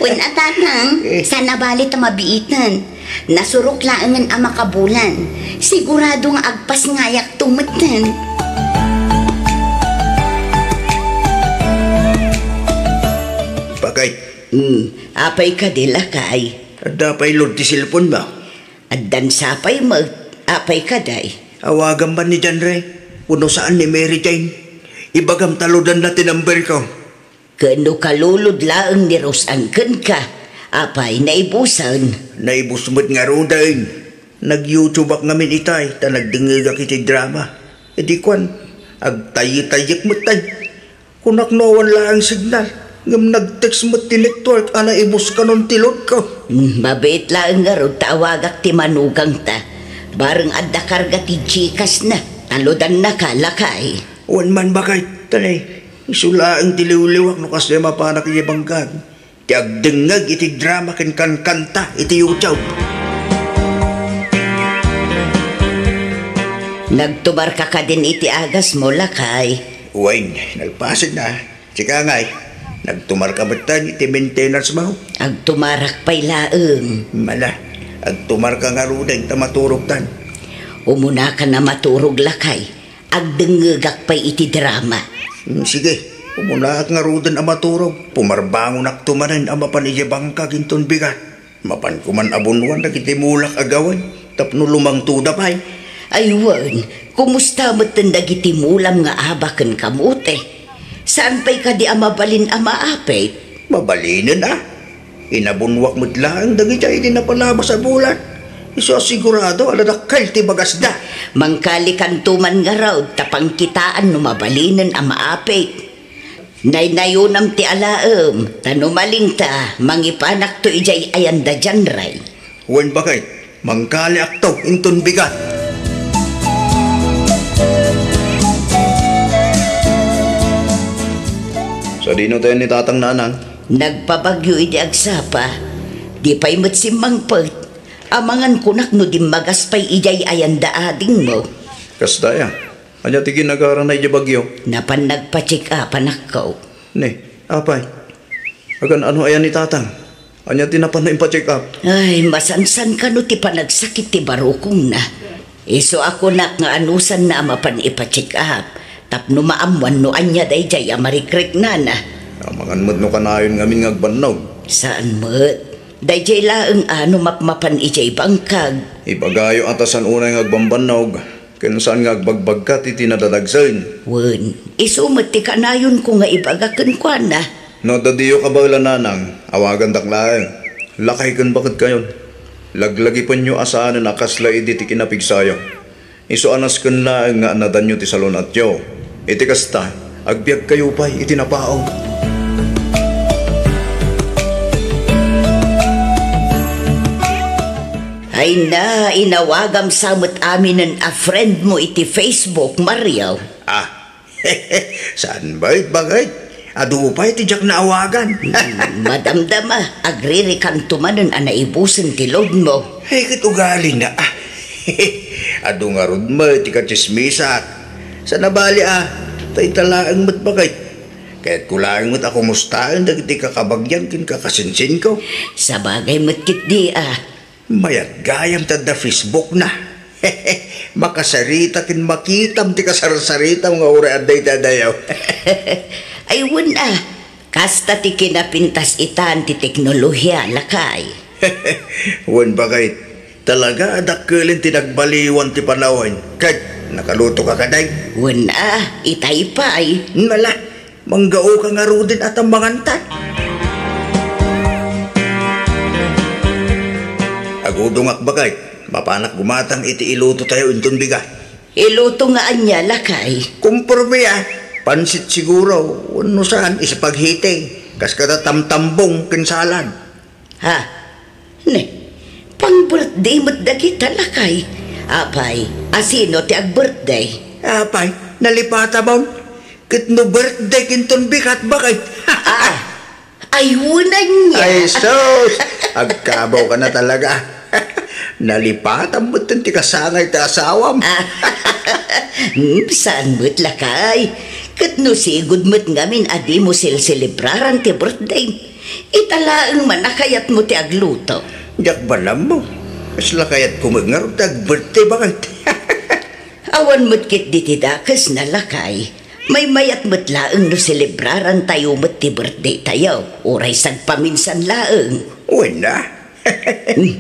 Wala tatang, sana balit mabiitan. Nasurok laangan ang makabulan. Sigurado nga agpas ngayak tumatan. Bakay? Apay ka dila kay. Adapay lord ti silpon ba? Addan sapay mo, apay ka day. Awagan ba ni John Ray? Puno saan ni Mary Jane? Ibagam taludan na tinamber ko. Kano kalulod laang ni Rosan ka. Apay naibusan. Naibusmot nga ro dahin. Nag-YouTube ak ngamin itay, ta nagdingig ak iti drama. E di kwan, agtayi-tayik mo tay. Kunak nawan lang signal. Ngam nag-text mo ti network, ana ibus ka nun tilot ko. Mabait lang nga ro, tawagak ti manugang ta. Bareng adda karga ti chikas na, taludan na kalakay. Wan man bakay, tanay, isulaang tiliw-liwak no kasi mapanak ibanggag. Ti agdengag iti drama ken kanta iti YouTube. Nagtumar ka din iti agas mo lakay. Uwain, nagpasid na. Sika ngay, nagtumar ka batan iti maintenance mo. Agtumarak pa'y laeng. Mala, agtumar ka nga ruday ta maturog tan. Umuna ka na maturog lakay. Agdengagak pa'y iti drama. Sige, umuna at nga rudan ang maturog. Pumarbangon ak tumanan ang mapaniyabang kaginton bigat. Mapan kuman abunwan na kitimulak agawan. Tapno lumang tuda pa'y. Aywan, kumusta mo't tandagiti mulam nga abakan kamute? Saan pa'y ka di amabalin amaapit? Mabalinin ah. Inabunwak mo't lang dagiti ay di napalabas sa bulan. Iso sigurado aladakal ti bagas da. Mangkalikan tuman nga raw, tapang kitaan no mabalinin amaapit. Naynayunam ti alaem, tanumaling ta, mangipanak to ijay ayanda dyan ray. Wan bakay, mangkali akto, inton bigat. Sa dino tayo ni Tatang Nanang? Nagpabagyo iti agsapa, di pa'y matsimang pert, amangan kunak no di magas pa'y ijay ayanda ading mo. Kasdaya, anya tigin nagaran na bagyo. Napan nagpa-check upan ako. Ne, apay, agan ano ayan ni Tatang? Anya tinapan na impa-check up? Ay, masansan ka no ti panagsakit ti barukong na. Iso ako nak nga anusan na mapan ipa-check up. Tapno maamwan no anya day jay amarikrik na na. Amangan mo't no kanayon ngamin ngagbannog. Saan mo't? Day jay laeng ano mapmapan ijay bangkag. Ibagayo atasan unay ngagbambannog. Kaya saan ngagbagbag ka ti tinadadagsan. Wen, iso mo't ti kanayon ko nga ibagakan kwa na. No, dadiyo ka ba Nanang? Awagan taklaeng. Lakay kan bakit kayon? Laglagi pa nyo asaan na nakasla idi ti kinapigsayo. Iso anas kan laeng nga nadanyo ti salon at yo. Iti kasta, agbiag kayo pa itinapaog. Ay na, inawagam samot aminan a friend mo iti Facebook, Mariaw. Ah, saan ba'y bagay? Adu pa iti jak na awagan. Madamdama, agriri kan tumanon a naibusan ti load mo. Ay, katugali na ah. Adu nga rod mo, iti kachismisak. Sa nabali tay talaang mo't bagay. Kaya't kulaang mo't ako mustaan, dagiti kakabagyan kin kakasinsin ko. Sa bagay mo't kit di Mayat gayam tada Facebook na. Makasarita kin makitam ti kasarsarita mga uraday dadayaw. Ay wala, kasta ti kinapintas itan ti teknolohiya lakay. Wan bagay, talaga adakkelin ti nagbaliwan ti panawin. Kahit nakaluto ka kaday. Wala, itay pa ay. Nala, manggao ka nga rudin at ang mangantan. Agudong akbagay, mapanak gumatang iti iluto tayo intun biga. Iluto nga anya lakay. Kumpurme pansit siguro, ano saan, isapaghite. Kas kada tamtambong kinsalan. Ha? Ne, pang birthday mo't dagita lakay. Apay, asino ti ag-birthday? Apay, nalipata ba? Kit no birthday kinton bigat bakay. Ay, wunan niya. Ay, sos! Agkabaw ka na talaga. Nalipatan mo't ti kasangay ta asawam. Saan mo't lakay? Kat no sigud mo't ngamin adi mo celebraran ti birthday. Italaang manakayat mo ti agluto. Yak balam mo. Mas lakayat kumangarot ag birthday bakit? Awan mo't kit ditidakas na lakay. May mayat mo't laang no celebraran tayo mo't ti birthday tayo. Uray sag paminsan laang. Wala.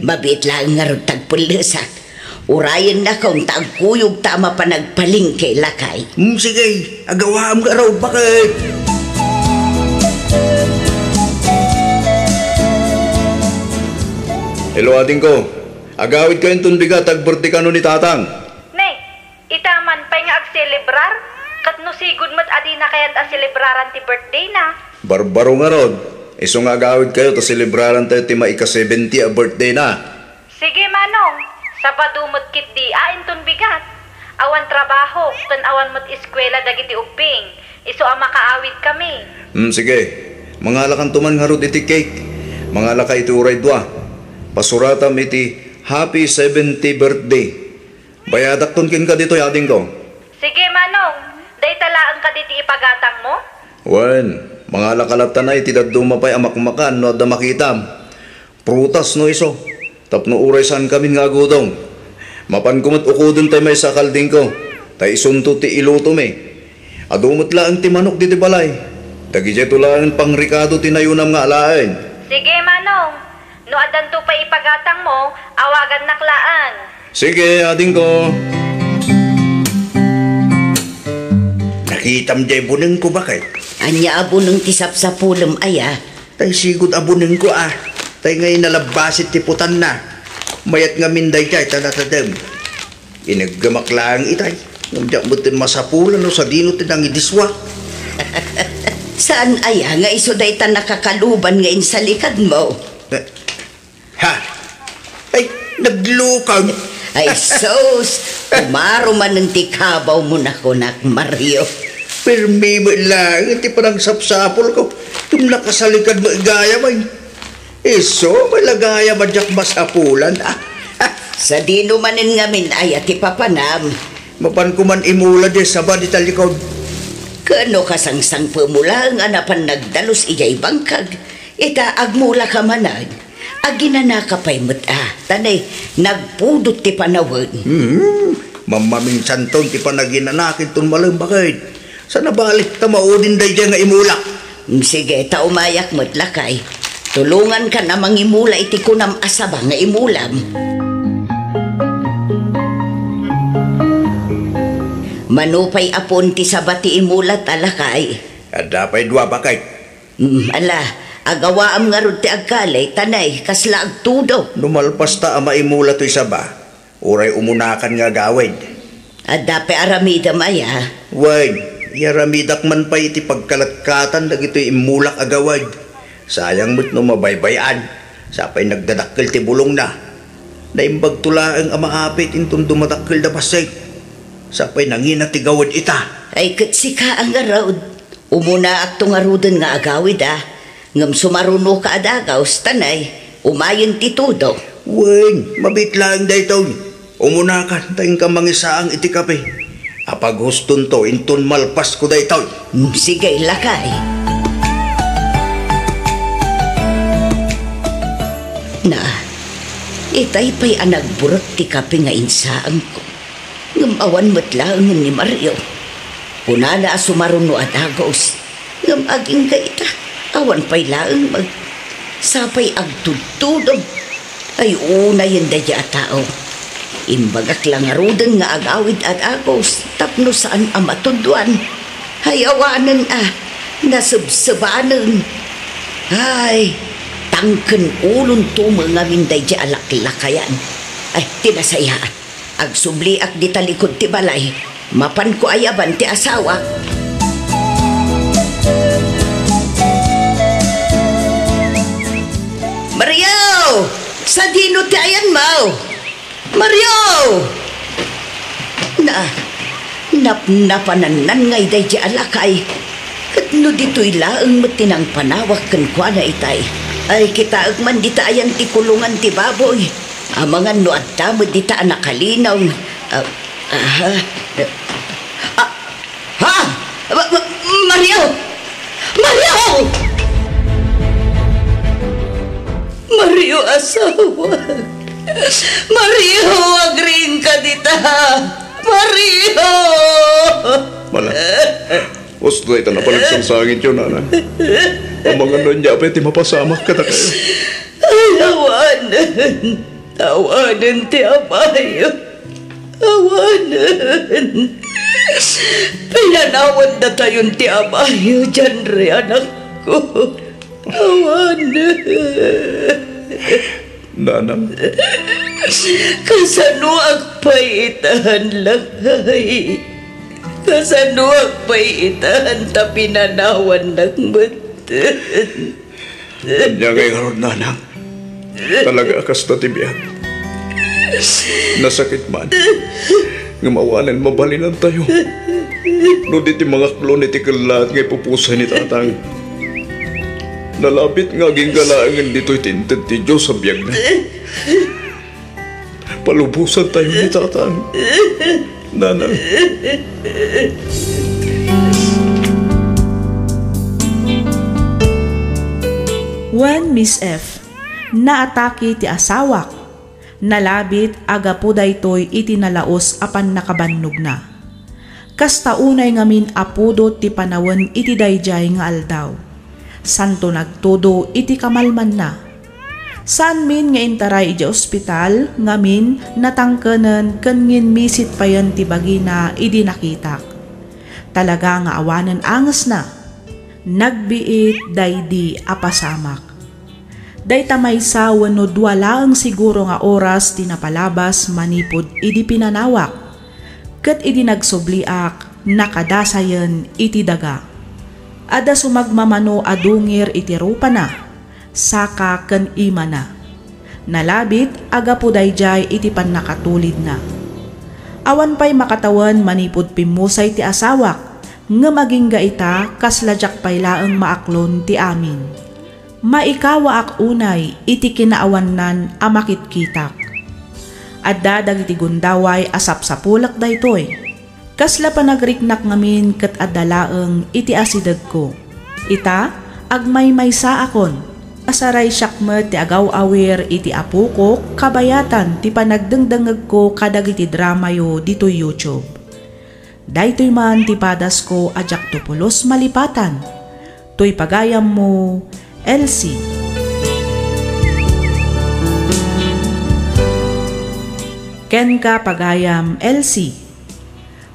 Mabit lang nga rin tagpulisak. Urayan na kung tagkuyog tama pa nagpalingke lakay. Sige, agawam ka raw bakit? Hello ating ko. Agawid ka yung tunbiga tagbirthday ka ni tatang. Nay, itaman pa nga ag-celebrar. Kat no sigud mat adi na kayat a-celebraran ti birthday na. Barbaro nga rod. Iso nga agawid kayo to celebraran tayo ti maika-70 a birthday na. Sige manong, sabado mo't kit di inton bigat. Awan trabaho, kan awan mo't eskwela dagiti uping. Iso ang makaawid kami. Sige. Mangala kan tuman nga rod iti cake. Mangala ka iti uray dua. Pasuratam iti happy 70 birthday. Bayadak ton kin ka dito yading ko. Sige manong, day talaan ka diti ipagatang mo? Wen, mga lakalatan na iti dadumapay amakmakan no adda makitam. Prutas no iso. Tapno uray saan kami nga agudong. Mapan kumot ukudon tay may sakal din ko. Tay isunto ti iluto me. Adumot lang ti manok diti balay. Dagiti tulaan pang rikado tinayunam nga alain. Sige manong, no adanto pa ipagatang mo, awagan naklaan. Sige, ading ko. Nakitam jay buneng ko bakit? Anya abuneng tisap sa pulam aya. Tay sigud abuneng ko Tay ngayon nalabasit ti putan na. Mayat nga minday jay talatadam. Inagamak lang itay. Ngamdiak mo tin masapulan no sa dino tinang idiswa. Saan aya nga iso day ta nakakaluban nga insalikad mo? Ha? Ay, naglukang. Ay sos, umaro man ng tikabaw mo na kunak Mario. Pirmi mo lang, iti parang sapsapol ko. Yung nakasalikad mo igaya mo. Iso, malagaya madyak masapulan. Sa dino manin ngamin ay ati papanam. Mapan ko man imula di sabad italikod. Kano kasangsang pumula ang anapan nagdalos ijay bangkag. Ita agmula ka manag. Aginana ka pa'y tanay, nagpudot ti panawin. Mamaming santong ti panaginanakin ton malambakid. Sa nabalik ta maudin day dyan nga imulak. Sige, taumayak mo't lakay. Tulungan ka na mangimula iti kunam asaba nga imulam. Manupay apon ti sabati imulat alakay. Adapay dua bakay. Ala, agawaam nga ron ti agkalay, tanay, kasla agtudo. Numalpas ta ama imula to'y saba. Uray umunakan nga gawid. Adapay aramida maya. Wag. Yaramidak man pa iti pagkalatkatan dagito'y imulak agawad. Sayang mo't no mabaybayan. Sapay nagdadakkel ti bulong na. Naimbag tula ang amaapit intong dumadakkel da pasay. Sapay nangina ti gawad ita. Ay katsika ang arawd. Umuna at tungarudan nga agawid Ngam sumaruno ka adagaw tanay. Umayon ti tudo. Wen, mabit lang dayto. Umuna ka tayong kamangisaang iti kape. Apag huston to, inton malpas ko day tao. Sige, lakay. Na, itay pa'y anagburot ti kape nga insaan ko. Ngamawan mo't lang ni Mario. Punana sumaruno at agos. Ngam aging ka ita. Awan pa'y lang sapay agtudtudog. Ay una yun dadya tao. Imbagak lang arudan nga agawid at agos, tapno saan amatudwan. Hayawanan nasubsabanan. Ay, tangken ulon to mga minday di alaklakayan. Ay, tinasayaan. Agsubliak di talikod ti balay, mapan ko ayaban ti asawa. Mario! Sa dino ti ayan mo? Mario! Napananan ngay day di alakay. Kat no dito'y laang matinang panawak kan kwa na itay. Ay, kita agman dita ayan ti kulungan ti baboy. Amangan no at tamad dita nakalinaw. Mario! Mario! Mario, asawa. Mario, agring ka dita. Mario! Mala, gusto ito na palagsang-sangin yun, Nanang. Ang mga nun niya, pwede mapasamak ka na kayo. Ay, awanan. Awanan ti Amayo. Awanan. Pinanawan na tayon ti Amayo dyan re, anak ko. Awanan. Nanang. Kasano agpay itahan langay. Kasano agpay itahan ta pinanawan ng matan. Kanya kay karon, Nanang. Talaga akas na tibiyat. Nasakit man. Ngamawanan mabalinan tayo. No di ti mga klon iti kalat ngay pupusa ni Tatang. Nalapit nga ginggalangan dito'y tinted ti Diyos sa biyag na. Palubusan tayo ni Tatang. Nanang. When Miss F. naatake ti asawak, nalabit aga po daytoy itinalaos apan nakabannog na. Kastaunay ngamin apudo ti panawen iti dayjay nga aldaw. Santo nagtudo iti kamalman na. Saan min nga intaray iti ospital, ngamin natangkanen kengin misit payan ti bagina idi nakitak. Talaga nga awanen angas na. Nagbiit daydi apasamak. Day tamaysa wenno duwalaang siguro nga oras tinapalabas manipod idi pinanawak. Ket idi nagsubliak nakadasayen iti daga. Ada sumagmamano adungir iti rupa na, saka ken ima na. Nalabit aga po dayjay iti pannakatulid na. Awan pay makatawan manipod pimusay ti asawak, nga maging gaita kasladyak pay laeng maaklon ti amin. Maikawa ak unay iti kinaawannan amakitkitak. Adda dagiti gundaway asapsapulak daytoy. Kasla pa nagriknak ngamin ket adalaeng iti asideg ko. Ita agmaymaysa akon. Asaray syakmet ti agaw-awir iti apo ko kabayatan ti panagdengdengeg ko kadagiti drama yo dito YouTube. Daytoy man ti padas ko ajak tupulos malipatan. Toy pagayam mo, Elsie. Ken ka pagayam, Elsie.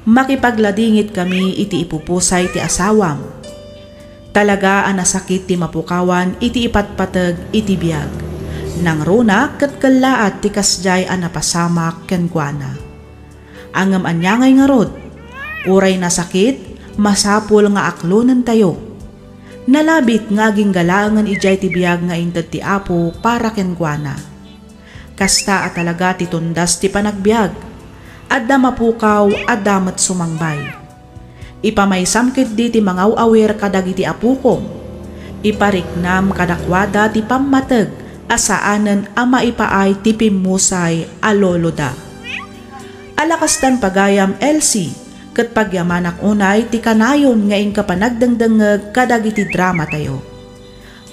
Makipagladingit kami iti ipupusay ti asawam. Talaga anasakit ti mapukawan iti ipatpateg iti biyag. Nang runa ket kellaat ti kasjay anapasamak ken kuana. Angem anyangay nga rod, uray na sakit, masapul nga aklonen tayo. Nalabit nga ginggalangan ijay ti biyag nga inted ti apo para ken kuana. Kasta at talaga ti tundas ti panagbiag. Adda mapukaw, adda met sumangbay. Ipamaysamkit di ti mangaw-awir kadagiti apukom. Ipariknam kadakwada ti pammateg asaanen ama ipaay ti pimusay aloloda. Alakastan pagayam Elsie, ket pagyamanak unay ti kanayon nga ingka panagdengdengeg kadagiti drama tayo.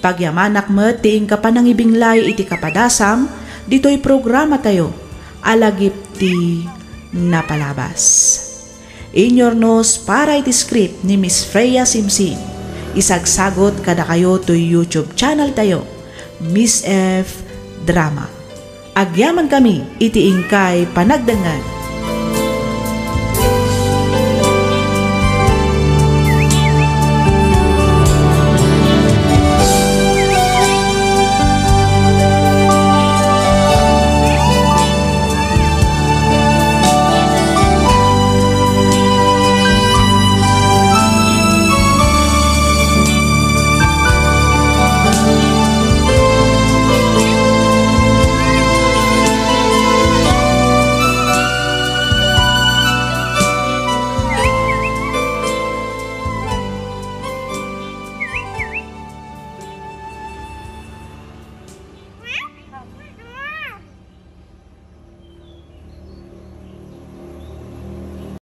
Pagyamanak met ti ingka panangibinglay iti kapadasam, ditoy programa tayo. Alagip ti napalabas. Inyornos para iti script ni Miss Freya Simsim. Isagsagot kada kayo to YouTube channel tayo, Miss F Drama. Agyaman kami iti ingkay panagdangan.